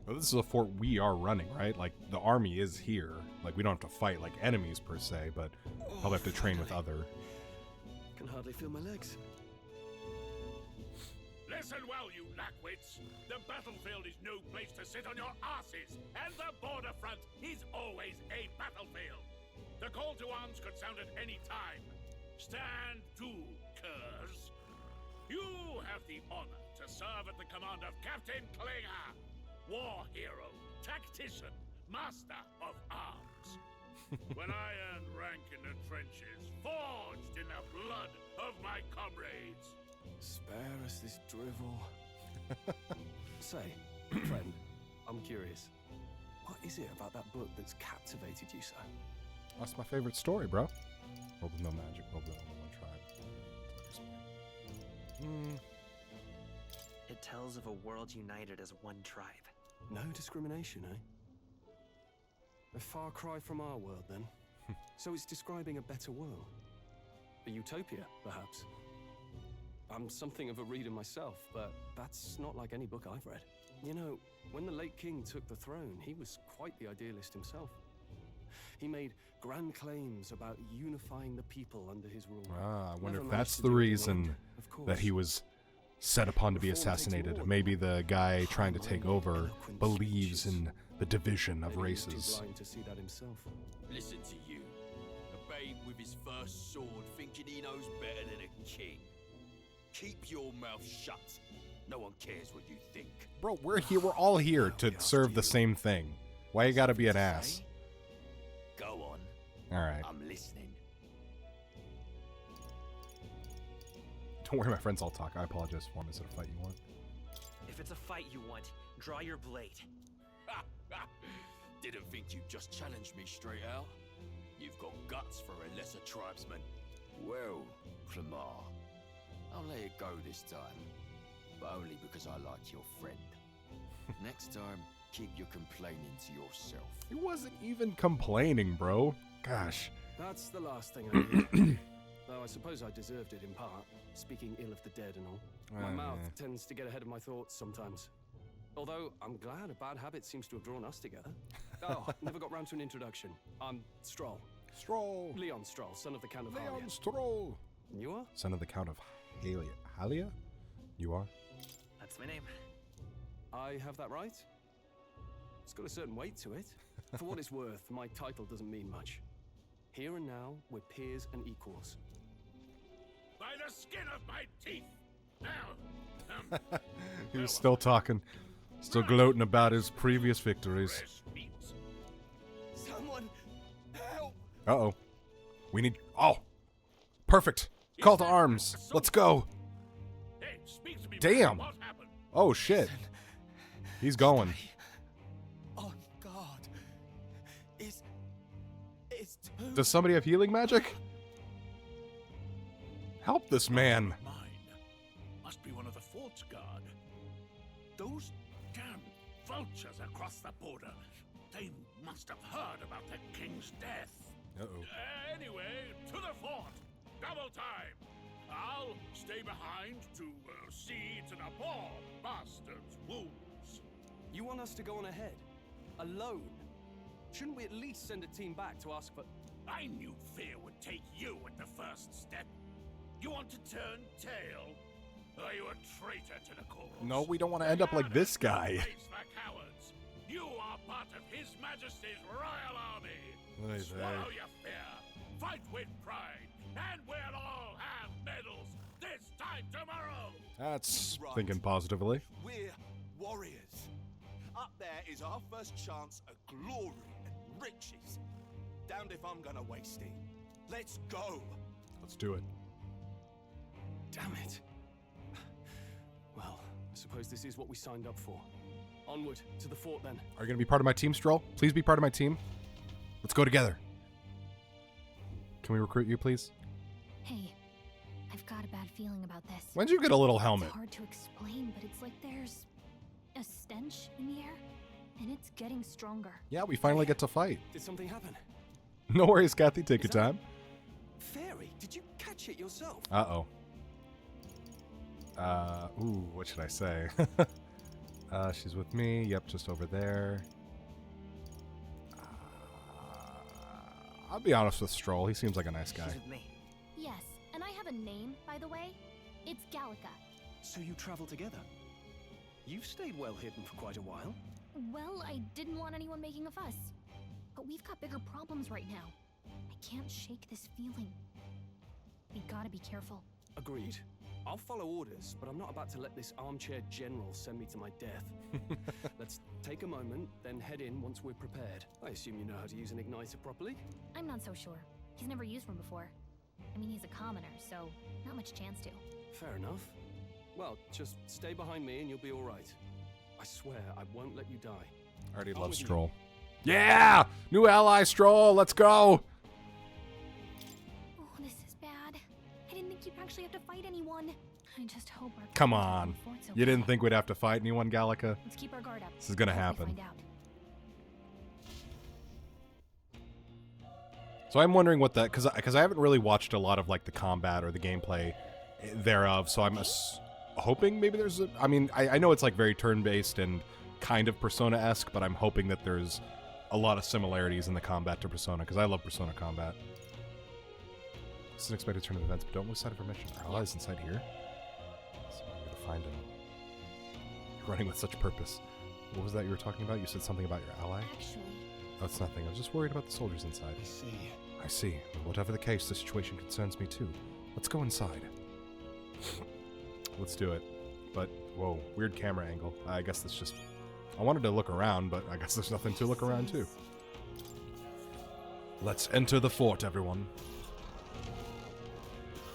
Well, this is a fort we are running, right? Like, the army is here. Like, we don't have to fight, like, enemies per se, but probably have to train with other. Can hardly feel my legs. Listen well, you lackwits. The battlefield is no place to sit on your asses, and the border front is always a battlefield. The call to arms could sound at any time. Stand to, curs. You have the honor to serve at the command of Captain Klinger, war hero, tactician, master of arms. When I earned rank in the trenches, forged in the blood of my comrades. Spare us this drivel. Say, friend, I'm curious. What is it about that book that's captivated you so? That's my favorite story, bro. World with no magic, world with only one tribe. It tells of a world united as one tribe. No discrimination, eh? A far cry from our world, then. So it's describing a better world. A utopia, perhaps. I'm something of a reader myself, but that's not like any book I've read. You know, when the late king took the throne, he was quite the idealist himself. He made grand claims about unifying the people under his rule. Ah, I wonder Never if that's managed to the do it in reason the end, of course. that he was set upon to be assassinated. Maybe the guy trying to take over believes in the division of Maybe he was too races. blind to see that himself. Listen to you. A babe with his first sword thinking he knows better than a king. Keep your mouth shut. No one cares what you think. Bro, we're here. We're all here to serve the same thing. Why you gotta be an ass? Go on. All right. I'm listening. Don't worry, my friends. I'll talk. I apologize for him. Is it a fight you want? If it's a fight you want, draw your blade. Didn't think you'd just challenge me straight out. You've got guts for a lesser tribesman. Well, Clemar, I'll let it go this time. But only because I like your friend. Next time, keep your complaining to yourself. He wasn't even complaining, bro. Gosh. That's the last thing I need. Though I suppose I deserved it in part, speaking ill of the dead and all. My mouth tends to get ahead of my thoughts sometimes. Although, I'm glad a bad habit seems to have drawn us together. Oh, never got round to an introduction. I'm Stroll. Stroll. Leon Stroll, son of the Count of Leon Halia. Stroll. And you are? Son of the Count of Halia? You are? That's my name. I have that right? It's got a certain weight to it. For what it's worth, my title doesn't mean much. Here and now, we're peers and equals. By the skin of my teeth. Now, He was still talking. Still gloating about his previous victories. Someone help! Uh-oh. We need... Oh! Perfect! Call to arms! Let's go! Hey, speak to me. Damn! What happened? Oh, shit. He's going. On guard. It's too... Does somebody have healing magic? Help this man. Mine. Must be one of the fort's guard. Those damn vultures across the border. They must have heard about the king's death. Uh-oh. Anyway, to the fort. Double time. I'll stay behind to see to the poor bastard's wounds. You want us to go on ahead? Alone? Shouldn't we at least send a team back to ask for... I knew fear would take you at the first step. You want to turn tail? Are you a traitor to the cause? No, we don't want to end up like this guy. Face the cowards. You are part of His Majesty's Royal Army. Oy Swallow vey. your fear. Fight with pride. And we'll all have medals this time tomorrow. That's Right. thinking positively. We're warriors. Up there is our first chance at glory and riches. Damned if I'm gonna waste it. Let's go. Let's do it. Damn it. Well, I suppose this is what we signed up for. Onward to the fort then. Are you going to be part of my team, Stroll? Please be part of my team. Let's go together. Can we recruit you, please? Hey, I've got a bad feeling about this. When did you get a little helmet? It's hard to explain, but it's like there's a stench in the air, and it's getting stronger. Yeah, we finally get to fight. Did something happen? No worries, Kathy. Take your time. Fairy, did you catch it yourself? Uh-oh. Ooh, what should I say? She's with me. Yep, just over there. I'll be honest with Stroll. He seems like a nice guy. She's with me. Yes, and I have a name, by the way. It's Gallica. So you travel together? You've stayed well hidden for quite a while. Well, I didn't want anyone making a fuss. But we've got bigger problems right now. I can't shake this feeling. We gotta be careful. Agreed. I'll follow orders, but I'm not about to let this armchair general send me to my death. Let's take a moment, then head in once we're prepared. I assume you know how to use an igniter properly? I'm not so sure. He's never used one before. I mean, he's a commoner, so not much chance to. Fair enough. Well, just stay behind me and you'll be all right. I swear I won't let you die. I already On love with you. Stroll. Yeah! New ally, Stroll! Let's go! Oh, this is bad. I didn't think you'd actually have to fight anyone. I just hope our Come on. You didn't think we'd have to fight anyone, Gallica? Let's keep our guard up. This is gonna Hope we happen. find out. So I'm wondering what that... Because I haven't really watched a lot of, like, the combat or the gameplay thereof, so I'm hoping maybe there's a... I mean, I know it's, like, very turn-based and kind of Persona-esque, but I'm hoping that there's a lot of similarities in the combat to Persona, because I love Persona combat. This is an expected turn of events, but don't lose sight of our mission. Our allies inside here? So I'm going to find him. You're running with such purpose. What was that you were talking about? You said something about your ally? Actually... Oh, it's nothing. I was just worried about the soldiers inside. I see. I see. Well, whatever the case, the situation concerns me too. Let's go inside. Let's do it. But, whoa, weird camera angle. I guess that's just... I wanted to look around, but I guess there's nothing to look around too. Let's enter the fort, everyone.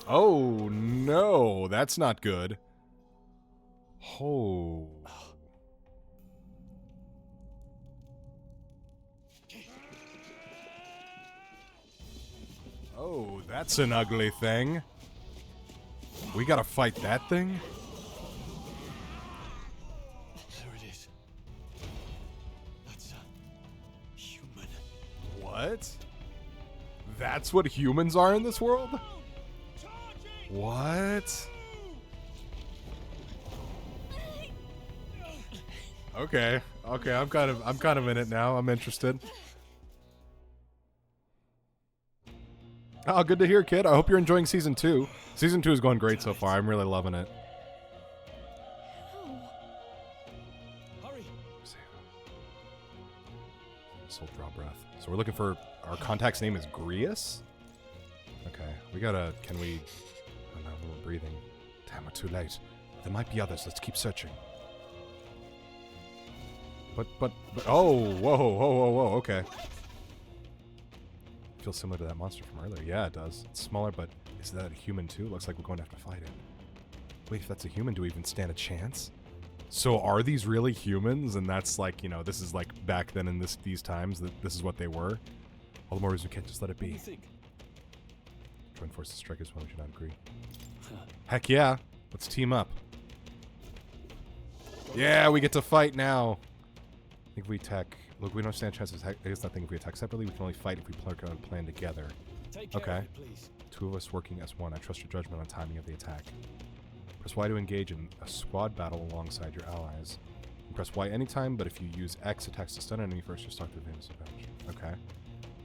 Oh, no. That's not good. Oh. Oh, that's an ugly thing. We gotta fight that thing? There it is. That's a human. What? That's what humans are in this world? What? Okay. Okay, I'm kind of in it now. I'm interested. Oh, good to hear, kid. I hope you're enjoying Season 2. Season 2 is going great so far. I'm really loving it. Hurry. Soul draw breath. So we're looking for... Our contact's name is Grius? Okay. We gotta... Can we... Oh no, we're breathing. Damn, we're too late. There might be others. Let's keep searching. But... Oh! Whoa, okay. Feels similar to that monster from earlier. Yeah, it does. It's smaller, but is that a human too? Looks like we're going to have to fight it. Wait, if that's a human, do we even stand a chance? So are these really humans? And that's like, you know, this is like back then in these times, that this is what they were? All the more reason we can't just let it be. What do you think? Join forces, strikers when we should not agree. Heck yeah. Let's team up. Yeah, we get to fight now. I think we attack... Look, we don't stand a chance of attack. I guess nothing if we attack separately. We can only fight if we plan together. Take care Okay. of it, please. Two of us working as one. I trust your judgment on timing of the attack. Press Y to engage in a squad battle alongside your allies. And press Y anytime, but if you use X attacks to stun an enemy first, you start the advantage. Okay.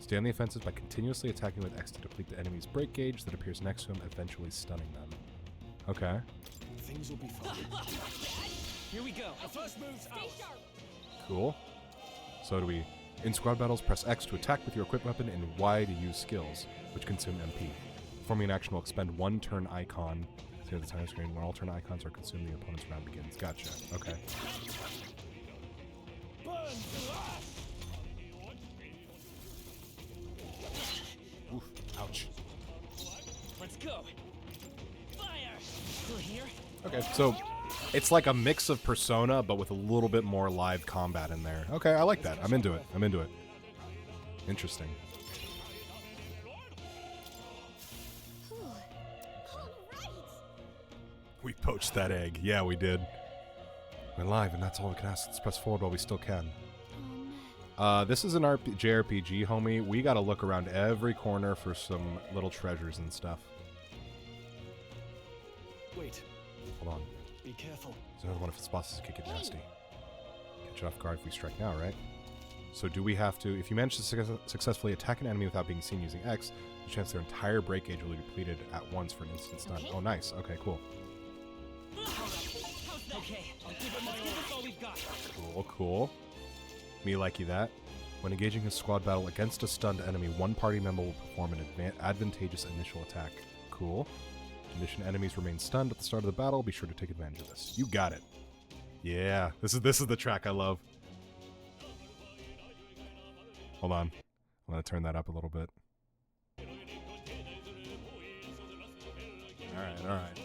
Stay on the offensive by continuously attacking with X to deplete the enemy's break gauge that appears next to him, eventually stunning them. Okay. Things will be fine. Here we go. The first move's out. Cool. So do we... In squad battles, press X to attack with your equipped weapon and Y to use skills, which consume MP. Performing an action will expend one turn icon. See at the time screen. When all turn icons are consumed, the opponent's round begins. Gotcha. Okay. Oof. Ouch. Let's go. Fire. Through here. Okay, so It's like a mix of Persona, but with a little bit more live combat in there. Okay, I like that. I'm into it. I'm into it. Interesting. We poached that egg. Yeah, we did. We're live, and that's all we can ask. Let's press forward while we still can. This is an JRPG, homie. We gotta look around every corner for some little treasures and stuff. Wait. Hold on. Be careful. There's another one if its bosses could get nasty. Catch it off guard if we strike now, right? So do we have to... If you manage to successfully attack an enemy without being seen using X, the chance their entire break gauge will be depleted at once for an instant stun. Oh, nice. Okay, cool. Okay, let's give it all we've got. Cool, cool. Me likey that. When engaging a squad battle against a stunned enemy, one party member will perform an advantageous initial attack. Cool. Condition enemies remain stunned at the start of the battle. Be sure to take advantage of this. You got it. Yeah, this is the track I love. Hold on. I'm gonna turn that up a little bit. Alright, alright.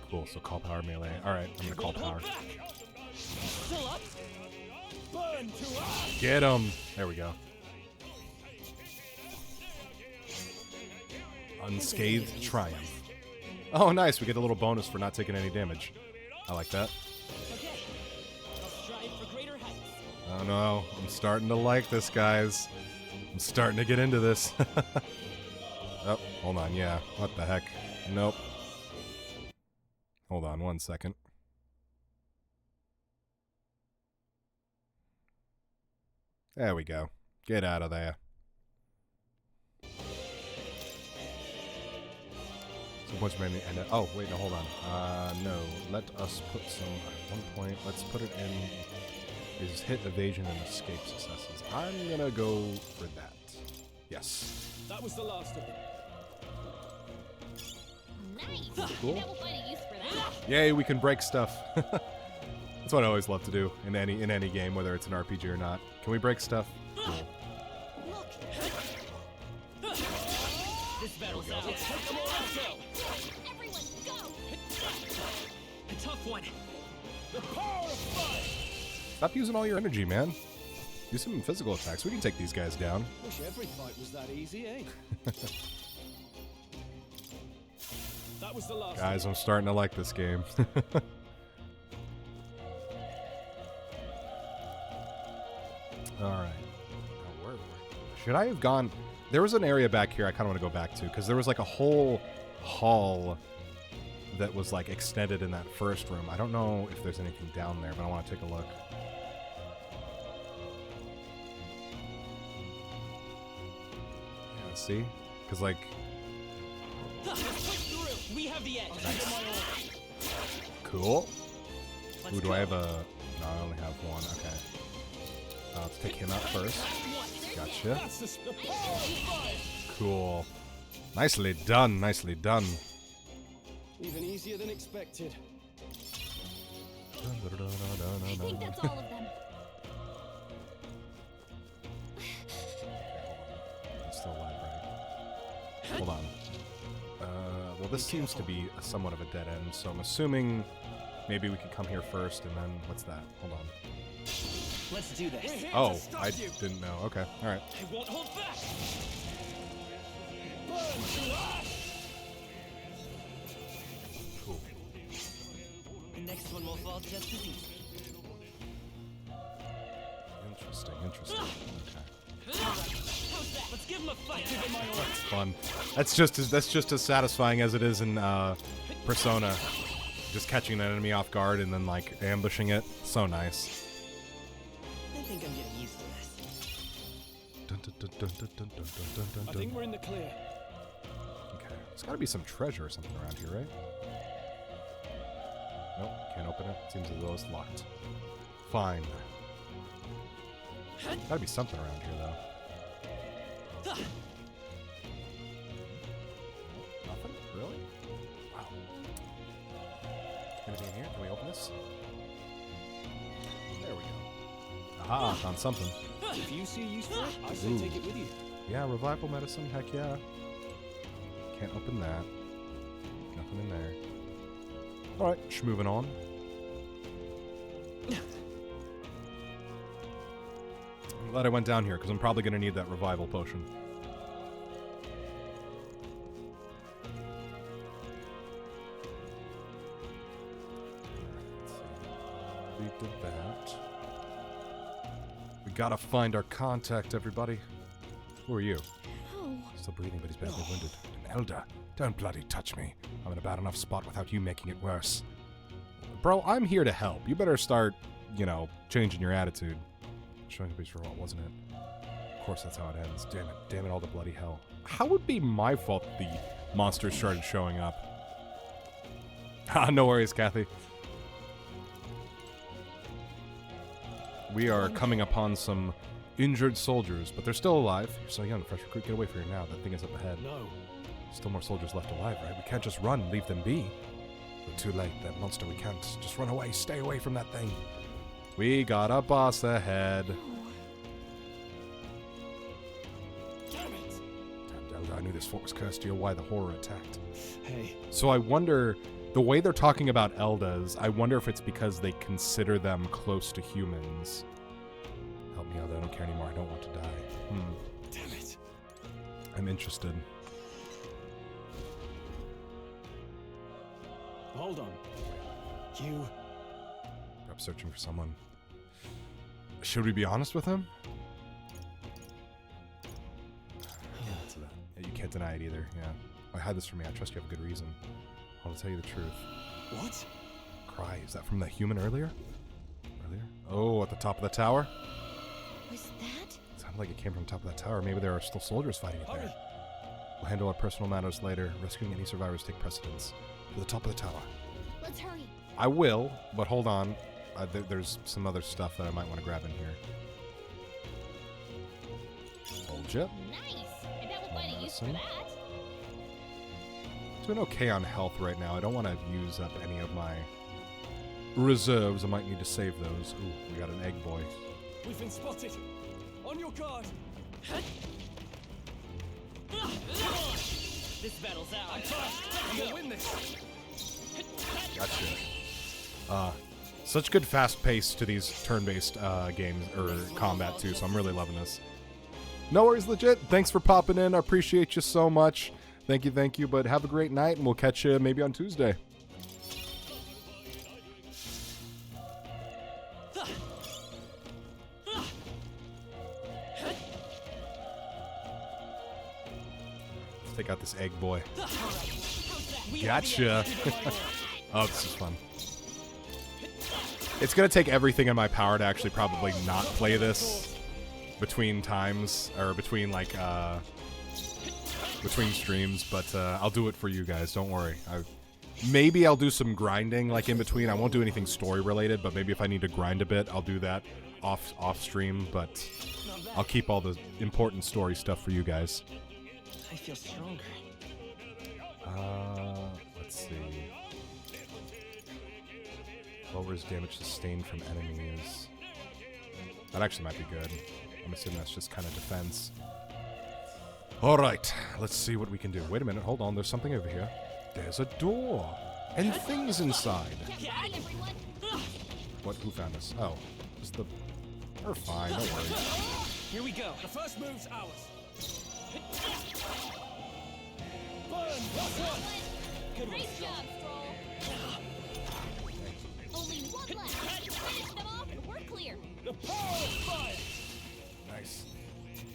Cool, so call power melee. Alright, I'm gonna call power. Still up? Burn to ash! Get him! There we go. Unscathed Triumph. Oh, nice. We get a little bonus for not taking any damage. I like that. Oh no, I'm starting to like this, guys. I'm starting to get into this. Oh, hold on, yeah. What the heck? Nope. Hold on 1 second. There we go. Get out of there. So what's my and oh wait, no, hold on. No, let us put some at 1 point. Let's put it in. Is hit evasion and escape successes. I'm gonna go for that. Yes. That was the last of them. Nice. Cool. Now we'll find a use for that. Yay, we can break stuff. That's what I always love to do in any game, whether it's an RPG or not. Can we break stuff? Cool. This battle's out. Everyone, go! A tough one. The power of fire. Stop using all your energy, man. Do some physical attacks. We can take these guys down. Wish every fight was that easy, eh? That was the last. Guys, I'm starting to like this game. Alright. Should I have gone... There was an area back here I kind of want to go back to, because there was like a whole hall that was like extended in that first room. I don't know if there's anything down there, but I want to take a look. Yeah, see? Because like... We have the edge. Nice. Cool. Ooh, do I have a... No, I only have one. Okay. Let's take him out first. Gotcha. Cool. Nicely done, nicely done. Even easier than expected. I think that's all of them. It's still alive, right? Hold on. Well, this seems to be somewhat of a dead end, so I'm assuming maybe we could come here first, and then... What's that? Hold on. Let's do this. Oh, I didn't know. Okay, alright. I won't hold back. Cool. The next one will fall just as easy. Interesting, interesting. Okay. How's that? Let's give him a fight. That's fun. That's just as satisfying as it is in Persona. Just catching an enemy off guard and then like ambushing it. So nice. I think I'm getting used to this. I think we're in the clear. Okay. There's gotta be some treasure or something around here, right? Nope, can't open it. Seems as though it's locked. Fine. Gotta be something around here, though. Nothing? Really? Wow. Anything in here? Can we open this? There we go. Aha, found something. If you see use for it, I say take it with you. Yeah, revival medicine, heck yeah. Can't open that. Nothing in there. Alright, moving on. I'm glad I went down here, because I'm probably going to need that revival potion. We did that. We gotta find our contact, everybody. Who are you? Oh. Still breathing, but he's badly wounded. An elder. Don't bloody touch me. I'm in a bad enough spot without you making it worse. Bro, I'm here to help. You better start, you know, changing your attitude. Showing a piece for what, wasn't it? Of course that's how it ends. Damn it. Damn it, all the bloody hell. How would it be my fault the monsters started showing up? No worries, Kathy. We are coming upon some injured soldiers, but they're still alive. You're so young, fresh recruit. Get away from here now. That thing is up ahead. No. Still more soldiers left alive, right? We can't just run and leave them be. We're too late. That monster, we can't. Just run away. Stay away from that thing. We got a boss ahead. Damn it! Damn, Elder, I knew this fort was cursed. You're why the horror attacked. Hey. So I wonder, the way they're talking about Eldas, I wonder if it's because they consider them close to humans. Help me, Elda. I don't care anymore. I don't want to die. Damn it. I'm interested. Hold on. You... I'm searching for someone. Should we be honest with him? Yeah, you can't deny it either, yeah. Oh, hide this from me. I trust you have a good reason. I want to tell you the truth. What? Cry. Is that from that human earlier? Oh, at the top of the tower? Was that? It sounded like it came from the top of that tower. Maybe there are still soldiers fighting it there. We'll handle our personal matters later. Rescuing any survivors take precedence. To the top of the tower. Let's hurry. I will, but hold on. There's some other stuff that I might want to grab in here. Hold ya. Nice. I bet we'll find a use for that. Doing okay on health right now. I don't want to use up any of my reserves. I might need to save those. Ooh, we got an egg boy. We've been spotted. On your guard. This battle's out. I'm fine. We'll win this. Gotcha. Such good fast pace to these turn-based games or combat too, so I'm really loving this. No worries, legit. Thanks for popping in. I appreciate you so much. Thank you, but have a great night, and we'll catch you maybe on Tuesday. Let's take out this egg boy. Gotcha. Oh, this is fun. It's going to take everything in my power to actually probably not play this between times, or between, like, between streams, but I'll do it for you guys, don't worry. Maybe I'll do some grinding, like, in between. I won't do anything story-related, but maybe if I need to grind a bit, I'll do that off stream, but I'll keep all the important story stuff for you guys. I feel stronger. Let's see. Lowers damage sustained from enemies. That actually might be good. I'm assuming that's just kind of defense. Alright, let's see what we can do. Wait a minute, hold on, there's something over here. There's a door. And things inside. What? Who found us? Oh. Just the... We're fine, don't worry. Here we go. The first move's ours. Burn! Last one! Good one. Great job, Stroll. Only one left. Finish them off and we're clear. The power of fire! Nice.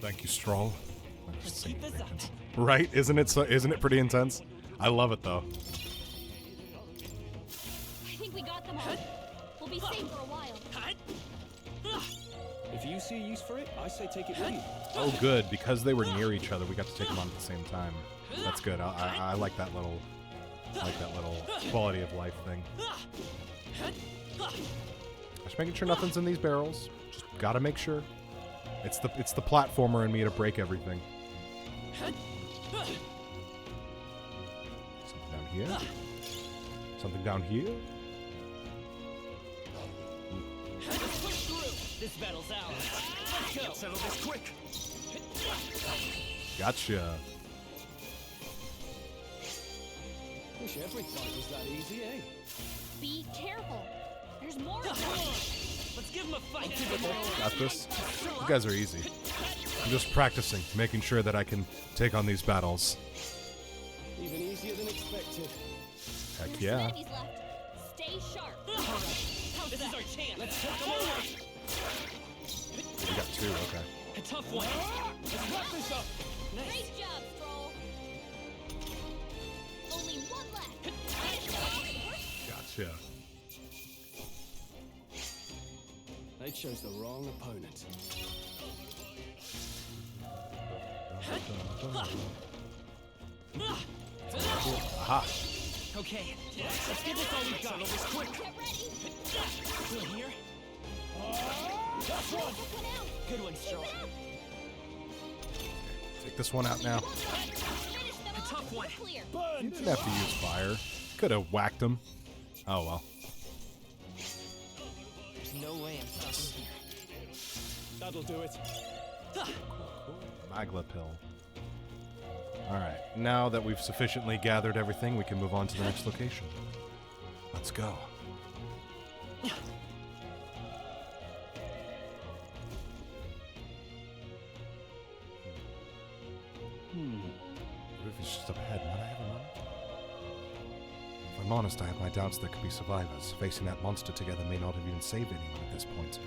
Thank you, Stroll. Let's keep this up. Right? Isn't it pretty intense? I love it though. I think we got them all. We'll be safe for a while. If you see a use for it, I say take it with you. Oh good, because they were near each other, we got to take them on at the same time. That's good. I like that little quality of life thing. Just making sure nothing's in these barrels. Just gotta make sure. It's the platformer in me to break everything. Something down here. Something down here. This battle's ours. Let's go. Settle this quick. Gotcha. Wish every fight was that easy, eh? Be careful. There's more of them. Let's give him a fight. Got this. You guys are easy. I'm just practicing, making sure that I can take on these battles. Even easier than expected. Heck yeah. Enemies left. Stay sharp. This is our chance. Let's take them over. We got 2, okay. A tough one. Let's wrap this up. Nice. Great job, Stroll. Only one left. Gotcha. They chose the wrong opponent. Aha. Okay, let's get this all we've got. This quick. Get ready. Still here? That's one. Good one, Stroll. Take this one out now. A tough one. Clear. You didn't have to use fire. Could have whacked him. Oh well. There's no way I'm stopping here. That'll do it. Magla pill. Alright, now that we've sufficiently gathered everything, we can move on to the next location. Let's go. What if it's just up ahead? Might I have a moment? If I'm honest, I have my doubts there could be survivors. Facing that monster together may not have even saved anyone at this point.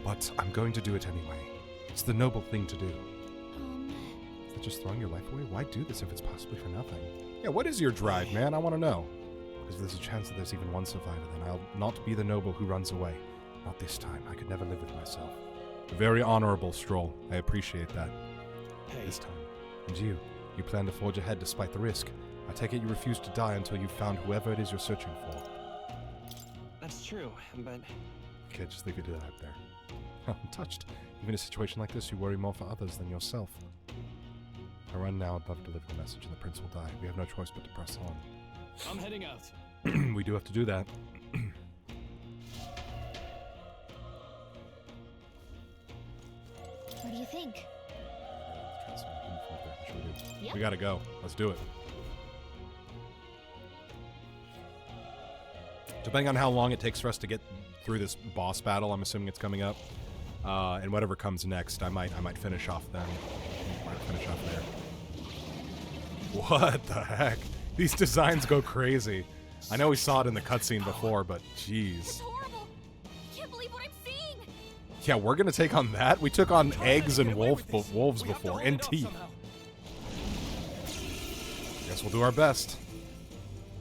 But I'm going to do it anyway. It's the noble thing to do. Is it just throwing your life away? Why do this if it's possibly for nothing? Yeah, what is your drive, man? I want to know. Because if there's a chance that there's even one survivor, then I'll not be the noble who runs away. Not this time. I could never live with myself. Very honorable, Stroll. I appreciate that. Hey. This time. And you plan to forge ahead despite the risk. I take it you refuse to die until you've found whoever it is you're searching for. That's true, but... Okay, just leave it to that up there. I'm touched. Even in a situation like this, you worry more for others than yourself. I run now, I'd love to deliver the message and the prince will die. We have no choice but to press on. I'm heading out. We do have to do that. What do you think? We gotta go. Let's do it. Depending on how long it takes for us to get through this boss battle, I'm assuming it's coming up, and whatever comes next, I might finish off then. Might finish off there. What the heck? These designs go crazy. I know we saw it in the cutscene before, but jeez. It's horrible. I can't believe what I'm seeing. Yeah, we're gonna take on that. We took on eggs and wolves before, and teeth. Guess we'll do our best.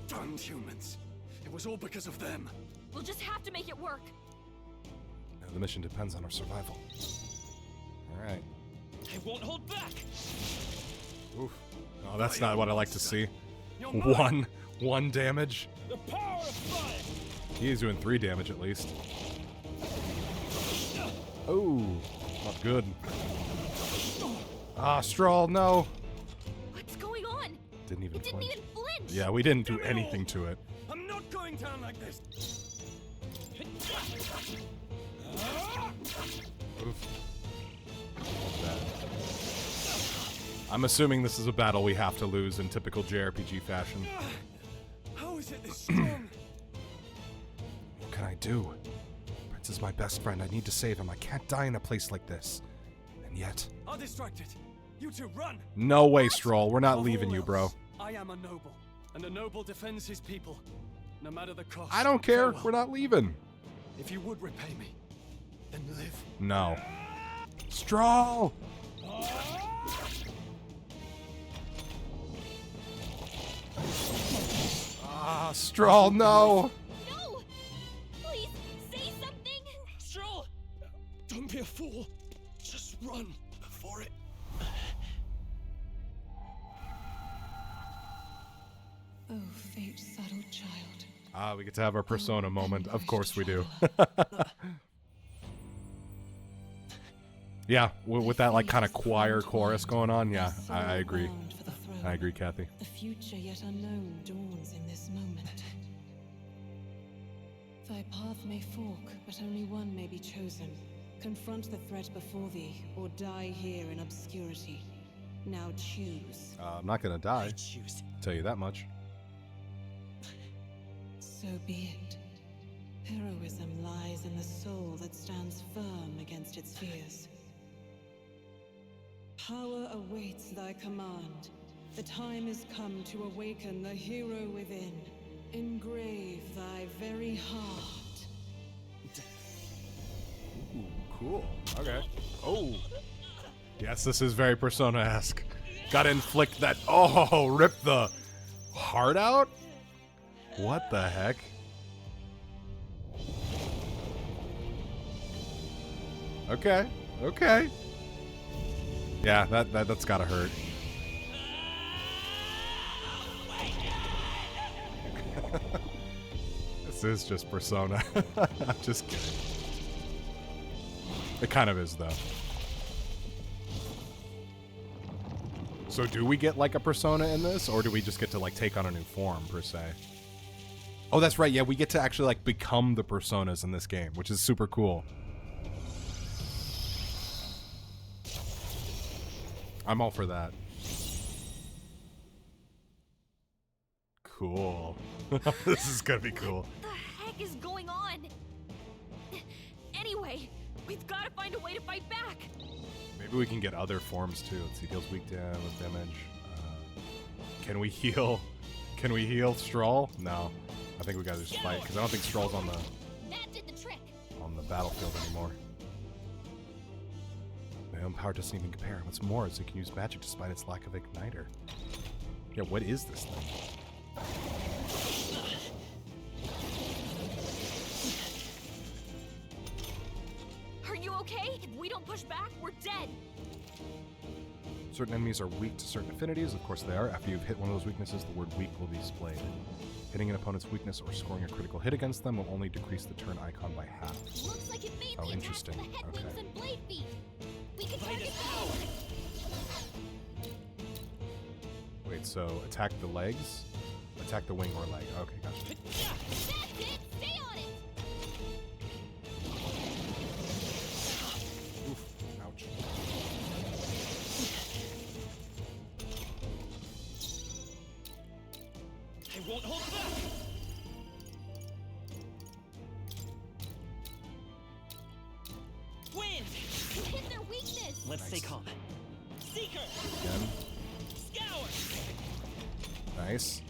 Damned humans. It was all because of them. We'll just have to make it work. Now, the mission depends on our survival. Alright. I won't hold back. Oof. Oh, that's not what I like to see. One damage. The power of fire. He's doing 3 damage at least. Oh, not good. Ah, Stroll, no. What's going on? Didn't even It didn't even flinch. Yeah, we didn't do anything to it. I'm not going down like this. Oof. I'm assuming this is a battle we have to lose in typical JRPG fashion. How is it this strong? What can I do? Prince is my best friend. I need to save him. I can't die in a place like this. And yet... I'll distract it. You two run! No way, Stroll. We're not leaving you, bro. I am a noble, and a noble defends his people, no matter the cost. I don't care. Farewell. We're not leaving. If you would repay me, then live. No. Stroll! Ah, Stroll, no! No! Please, say something! Stroll! Don't be a fool. Just run for it. Oh, fate, subtle child. Ah, we get to have our persona moment. Of course we do. Yeah, with that like kind of choir chorus going on, yeah, I agree. I agree, Kathy. The future yet unknown dawns in this moment. Thy path may fork, but only one may be chosen. Confront the threat before thee, or die here in obscurity. Now choose. I'm not gonna die. Choose. Tell you that much. So be it. Heroism lies in the soul that stands firm against its fears. Power awaits thy command. The time is come to awaken the hero within. Engrave thy very heart. Ooh, cool. Okay. Oh. Yes, this is very Persona-esque. Gotta inflict that. Oh, rip the heart out? What the heck? Okay. Okay. Yeah, that's gotta hurt. This is just Persona. I'm just kidding. It kind of is, though. So do we get, like, a Persona in this? Or do we just get to, like, take on a new form, per se? Oh, that's right. Yeah, we get to actually, like, become the Personas in this game, which is super cool. I'm all for that. Cool. This is gonna be cool. What the heck is going on? Anyway, we've got to find a way to fight back. Maybe we can get other forms too. Let's see, deals weak damage. Can we heal? Can we heal Stroll? No, I think we gotta just fight because I don't think Stroll's on the battlefield anymore. My own power doesn't even compare. What's more is it can use magic despite its lack of igniter. Yeah, what is this thing? Are you okay? If we don't push back, we're dead. Certain enemies are weak to certain affinities. Of course they are. After you've hit one of those weaknesses, the word weak will be displayed. Hitting an opponent's weakness or scoring a critical hit against them will only decrease the turn icon by half. Looks like it made Oh, interesting. Okay. and blade feet. We can target Wait, so attack the legs? Attack the wing or leg. Okay, gotcha. That's it! Stay on it! Oof. Ouch. I won't hold back! Wind! You hit their weakness! Let's stay calm. Seeker! Again. Scour! Nice.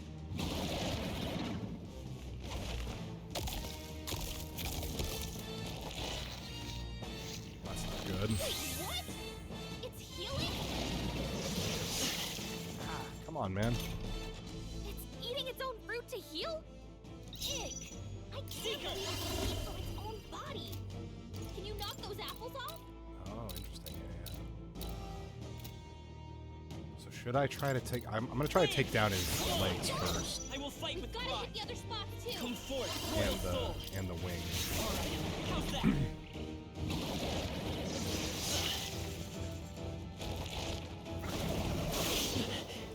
That's not good. What? It's healing? Come on, man. It's eating its own fruit to heal? Ick! I can't believe it's meat from its own body. Can you knock those apples off? Oh, interesting. Yeah. So should I try to take... I'm going to try to take down his legs first. I will fight with Gotta hit the other spots too. Come forth, And the wing. How's that?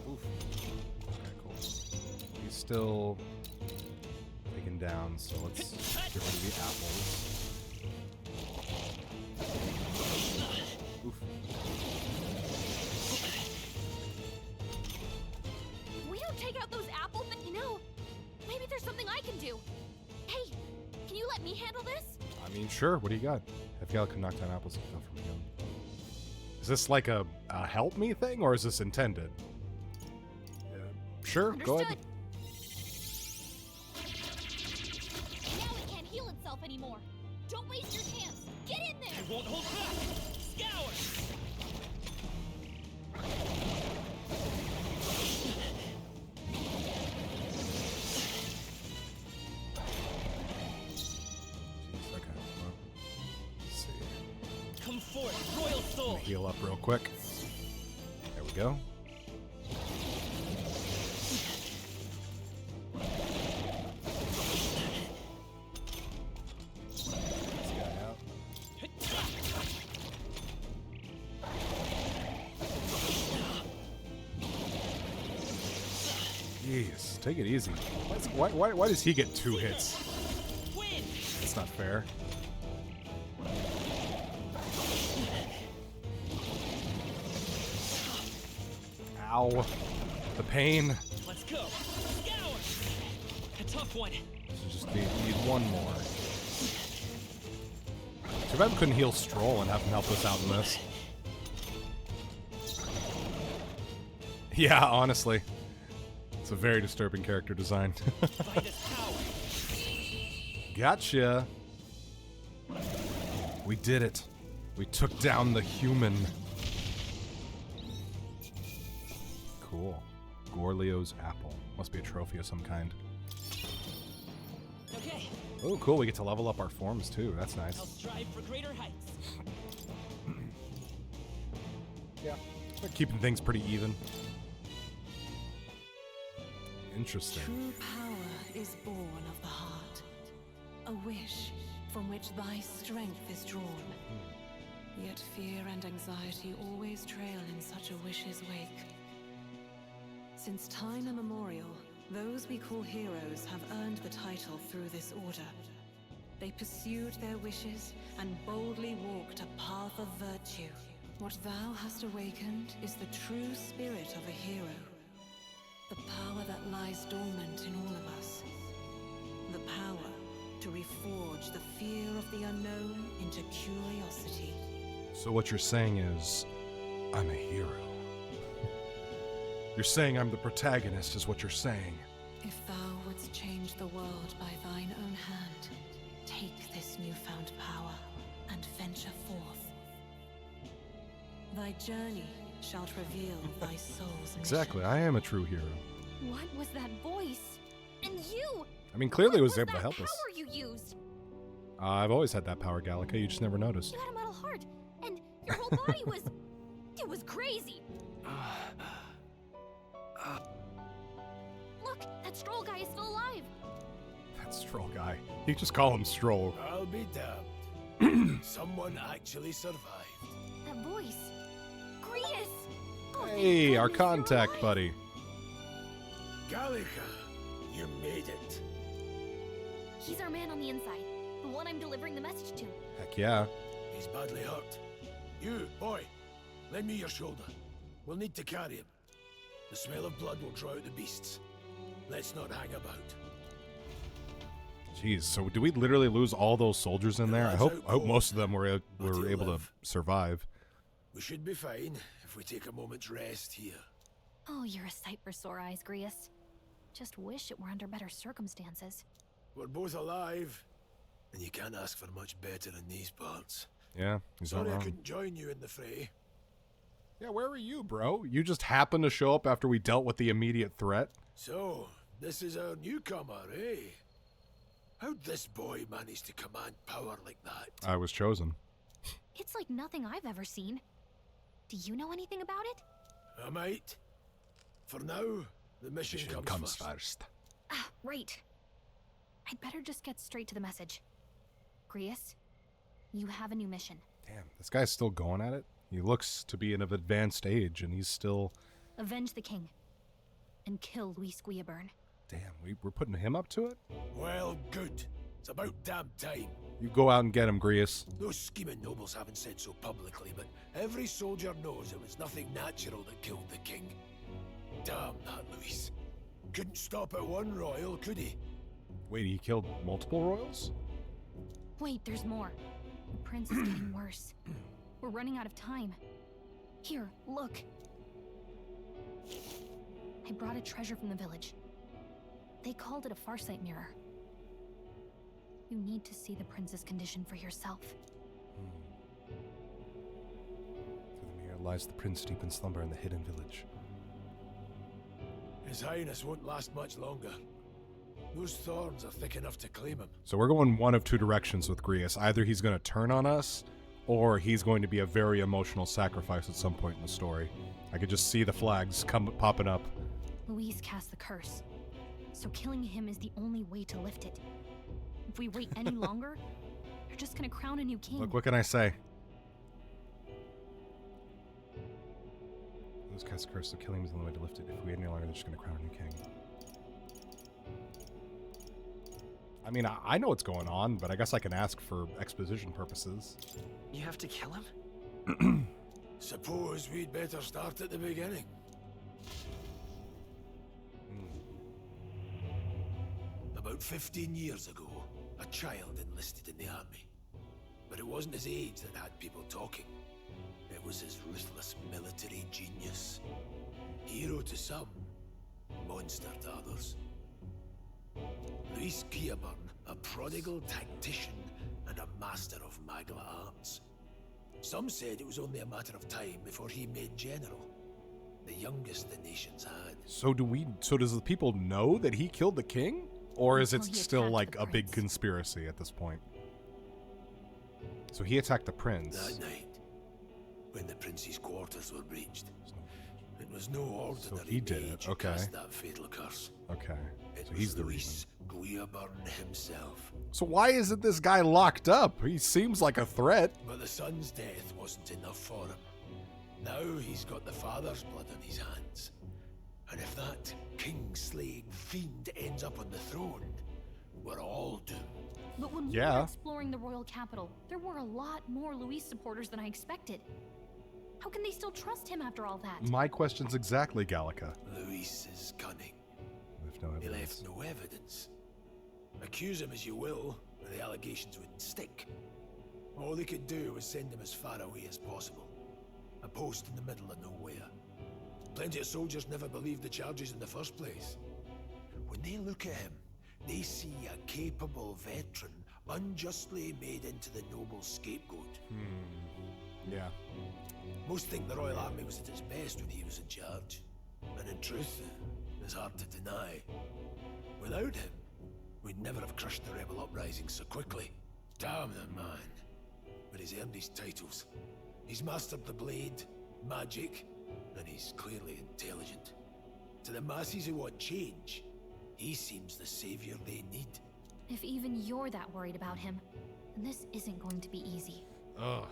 Oof. Okay, cool. He's still taken down, so let's get rid of the apples. Oof. If we don't take out those apples, then maybe there's something I can do. Hey, can you let me handle this? I mean, sure. What do you got? If Gal can knock down apples, he fell from him. Is this like a help me thing, or is this intended? Sure, go ahead. Now it can't heal itself anymore. Don't waste your chance. Get in there. I won't hold back. Scour! Jeez, okay. Well, let's see. Come forth, royal soul. Heal up real quick. There we go. This guy out. Jeez, take it easy. Why does he get 2 hits? That's not fair. Ow. The pain. Let's go. Scour! tough one. So just need one more. Too bad we couldn't heal Stroll and have him help us out in this. Yeah, honestly. It's a very disturbing character design. Gotcha. We did it. We took down the human. Cool. Gorlio's apple. Must be a trophy of some kind. Okay. Oh, cool. We get to level up our forms too. That's nice. I'll strive for greater heights. Yeah. They're keeping things pretty even. Interesting. True power is born of the heart. A wish from which thy strength is drawn. Yet fear and anxiety always trail in such a wish's wake. Since time immemorial, those we call heroes have earned the title through this order. They pursued their wishes and boldly walked a path of virtue. What thou hast awakened is the true spirit of a hero. The power that lies dormant in all of us. The power to reforge the fear of the unknown into curiosity. So what you're saying is, I'm a hero. You're saying I'm the protagonist, is what you're saying. If thou wouldst change the world by thine own hand, take this newfound power and venture forth. Thy journey shalt reveal thy soul's mission. Exactly, I am a true hero. What was that voice? And you! I mean, clearly it was able to that help power us. you used? I've always had that power, Gallica. You just never noticed. You had a metal heart, and your whole body was... it was crazy. Look, that Stroll guy is still alive. That Stroll guy. You just call him Stroll. I'll be damned. Someone actually survived. That voice. Grius! Oh, Hey, thank our goodness you're contact alive. buddy. Gallica, you made it. He's our man on the inside. The one I'm delivering the message to. Heck yeah. He's badly hurt. You, boy, lend me your shoulder. We'll need to carry him. The smell of blood will draw out the beasts. Let's not hang about. Jeez, so did we literally lose all those soldiers in there? I hope most of them were able to survive. We should be fine if we take a moment's rest here. Oh, you're a sight for sore eyes, Grius. Just wish it were under better circumstances. We're both alive, and you can't ask for much better in these parts. Yeah, he's not Sorry I wrong. couldn't join you in the fray. Yeah, where were you, bro? You just happened to show up after we dealt with the immediate threat? So, this is our newcomer, eh? How'd this boy manage to command power like that? I was chosen. It's like nothing I've ever seen. Do you know anything about it? I might. For now, the mission comes first. Ah, right. I'd better just get straight to the message. Grius, you have a new mission. Damn, this guy's still going at it? He looks to be of advanced age, and he's still... Avenge the king. And kill Luis Guillaburn. Damn, we're putting him up to it? Well, good. It's about damn time. You go out and get him, Grius. Those scheming nobles haven't said so publicly, but every soldier knows it was nothing natural that killed the king. Damn that Luis. Couldn't stop at one royal, could he? Wait, he killed multiple royals? Wait, there's more. The prince is getting worse. We're running out of time. Here, look. I brought a treasure from the village. They called it a farsight mirror. You need to see the prince's condition for yourself. Through the mirror lies the prince deep in slumber in the hidden village. His Highness won't last much longer. Those thorns are thick enough to claim him. So we're going one of two directions with Grius. Either he's going to turn on us, or he's going to be a very emotional sacrifice at some point in the story. I could just see the flags popping up. Luis cast the curse, so killing him is the only way to lift it. If we wait any longer, you're just gonna crown a new king. Look, what can I say? Those cast curse, so killing him is the only way to lift it. If we wait any longer, they're just going to crown a new king. I mean, I know what's going on, but I guess I can ask for exposition purposes. You have to kill him? Suppose we'd better start at the beginning. About 15 years ago, a child enlisted in the army. But it wasn't his age that had people talking. It was his ruthless military genius. Hero to some, monster to others. Luis Guillaburn, a prodigal tactician and a master of Magla arts. Some said it was only a matter of time before he made general, the youngest the nations had. So does the people know that he killed the king? Or is it still like a big conspiracy at this point? So he attacked the prince. That night, when the prince's quarters were breached, it was no ordinary So he did it, mage who okay. cast that fatal curse. Okay, It so was he's the Luis reason. Guillaburn himself. So why isn't this guy locked up? He seems like a threat. But the son's death wasn't enough for him. Now he's got the father's blood on his hands. And if that king-slaying fiend ends up on the throne, we're all doomed. But when we were exploring the royal capital, there were a lot more Luis supporters than I expected. How can they still trust him after all that? My question's exactly, Gallica. Luis is cunning. Left no He evidence. left no evidence. Accuse him as you will, the allegations wouldn't stick. All they could do was send him as far away as possible. A post in the middle of nowhere. Plenty of soldiers never believed the charges in the first place. When they look at him, they see a capable veteran unjustly made into the noble scapegoat. Yeah. Most think the Royal Army was at its best when he was in charge. And in truth, it's hard to deny. Without him, we'd never have crushed the rebel uprising so quickly. Damn the man. But he's earned his titles. He's mastered the blade, magic, and he's clearly intelligent. To the masses who want change, he seems the savior they need. If even you're that worried about him, then this isn't going to be easy. Ugh.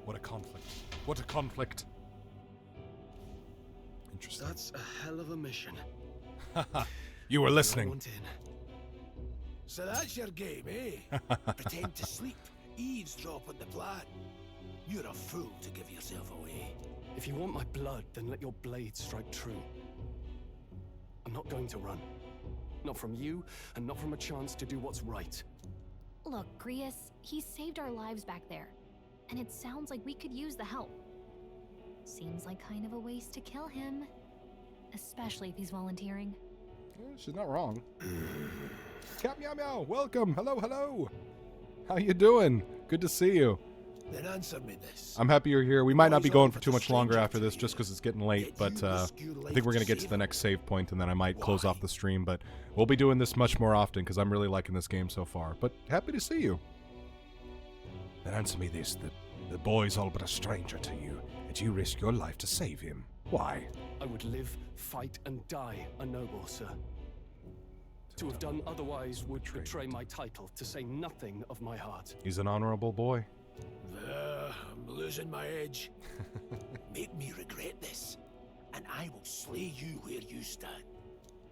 What a conflict. What a conflict. Interesting. That's a hell of a mission. You were listening. So that's your game, eh? Pretend to sleep, eavesdrop on the plan. You're a fool to give yourself away. If you want my blood, then let your blade strike true. I'm not going to run. Not from you, and not from a chance to do what's right. Look, Grius, he saved our lives back there. And it sounds like we could use the help. Seems like kind of a waste to kill him. Especially if he's volunteering. She's not wrong. Cap Meow Meow, welcome. Hello, hello. How you doing? Good to see you. Then answer me this. I'm happy you're here. We might not be going for too much longer after this just because it's getting late, but I think we're going to get to the next save point and then I might close off the stream, but we'll be doing this much more often because I'm really liking this game so far. But happy to see you. Then answer me this. The boy's all but a stranger to you, and you risk your life to save him. Why? I would live, fight, and die a noble, sir. To have done otherwise would betray my title, to say nothing of my heart. He's an honorable boy. I'm losing my edge. Make me regret this, and I will slay you where you stand.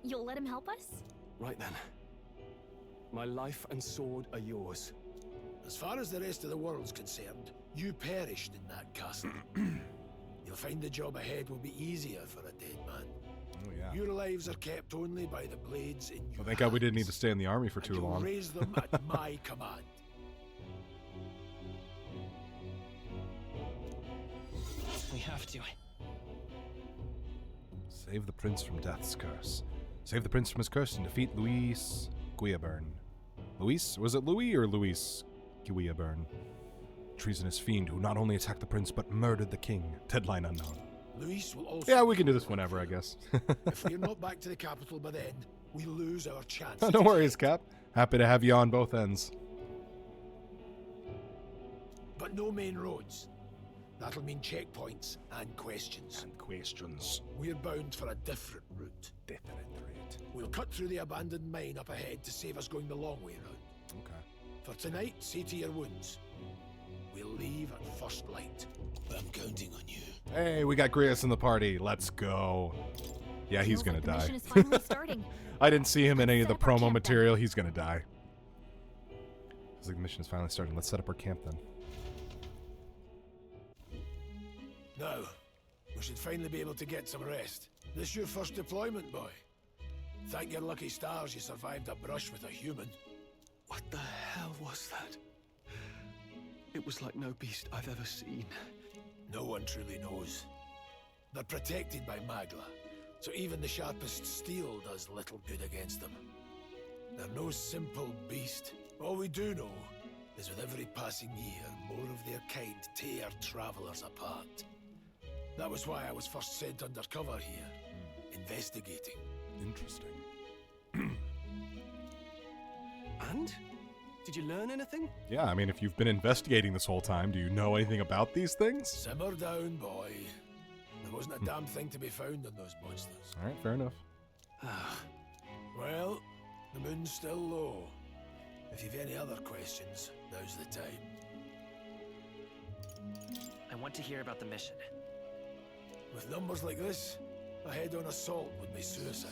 You'll let him help us? Right then. My life and sword are yours. As far as the rest of the world's concerned, you perished in that castle. You'll find the job ahead will be easier for a dead man. Oh, yeah. Your lives are kept only by the blades in your Thank God we didn't need to stay in the army for too long. raise them at my command. We have to. Save the prince from death's curse. Save the prince from his curse and defeat Luis Guillaburn. Luis? Was it Louis or Luis Guillaburn? Treasonous fiend who not only attacked the prince but murdered the king. Deadline unknown. Luis will also. Yeah, we can do this whenever, I guess. If we're not back to the capital by then, we lose our chance. No worries, Cap. Happy to have you on both ends. But no main roads. That'll mean checkpoints and questions. We're bound for a different route. We'll cut through the abandoned mine up ahead to save us going the long way round. Okay. For tonight, see to your wounds. We'll leave at first light. I'm counting on you. Hey, we got Grius in the party. Let's go. Yeah, he's gonna Feels like the die. mission is finally starting. I didn't see him in any of the promo material. He's gonna die. Feels like the mission is finally starting. Let's set up our camp then. Now, we should finally be able to get some rest. This your first deployment, boy? Thank your lucky stars you survived a brush with a human. What the hell was that? It was like no beast I've ever seen. No one truly knows. They're protected by Magla, so even the sharpest steel does little good against them. They're no simple beast. All we do know is with every passing year, more of their kind tear travelers apart. That was why I was first sent undercover here, investigating. Interesting. And? Did you learn anything? Yeah, I mean, if you've been investigating this whole time, do you know anything about these things? Simmer down, boy. There wasn't a damn thing to be found on those monsters. All right, fair enough. Well, the moon's still low. If you've any other questions, now's the time. I want to hear about the mission. With numbers like this, a head-on assault would be suicide.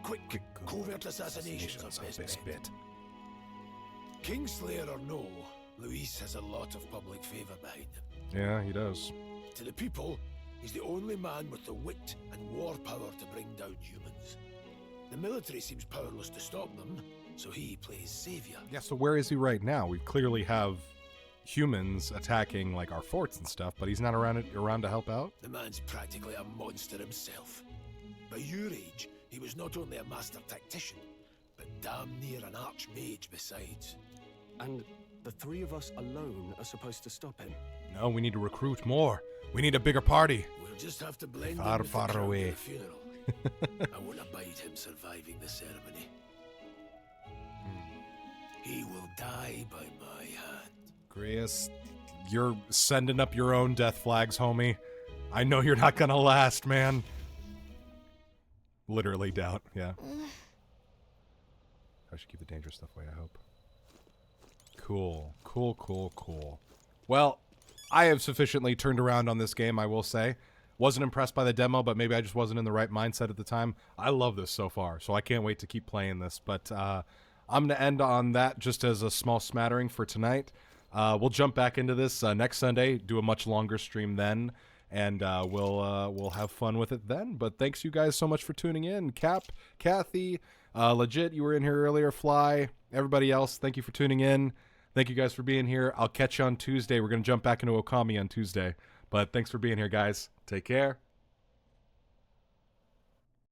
Quick, covert assassinations are best bet. Kingslayer or no, Luis has a lot of public favor behind him. Yeah, he does. To the people, he's the only man with the wit and war power to bring down humans. The military seems powerless to stop them, so he plays savior. Yeah, so where is he right now? We clearly have humans attacking like our forts and stuff, but he's not around to help out? The man's practically a monster himself. By your age, he was not only a master tactician, but damn near an archmage besides. And the three of us alone are supposed to stop him? No, we need to recruit more. We need a bigger party. We'll just have to blend Far, in with far the crowd away. at the funeral. I won't abide him surviving the ceremony. He will die by my hand. Grace, you're sending up your own death flags, homie. I know you're not gonna last, man. Literally doubt, yeah. I should keep the dangerous stuff away, I hope. Cool. Well, I have sufficiently turned around on this game, I will say. Wasn't impressed by the demo, but maybe I just wasn't in the right mindset at the time. I love this so far, so I can't wait to keep playing this. But I'm going to end on that just as a small smattering for tonight. We'll jump back into this next Sunday, do a much longer stream then, and we'll have fun with it then. But thanks you guys so much for tuning in. Cap, Kathy, Legit, you were in here earlier, Fly, everybody else, thank you for tuning in. Thank you guys for being here. I'll catch you on Tuesday. We're going to jump back into Okami on Tuesday. But thanks for being here, guys. Take care.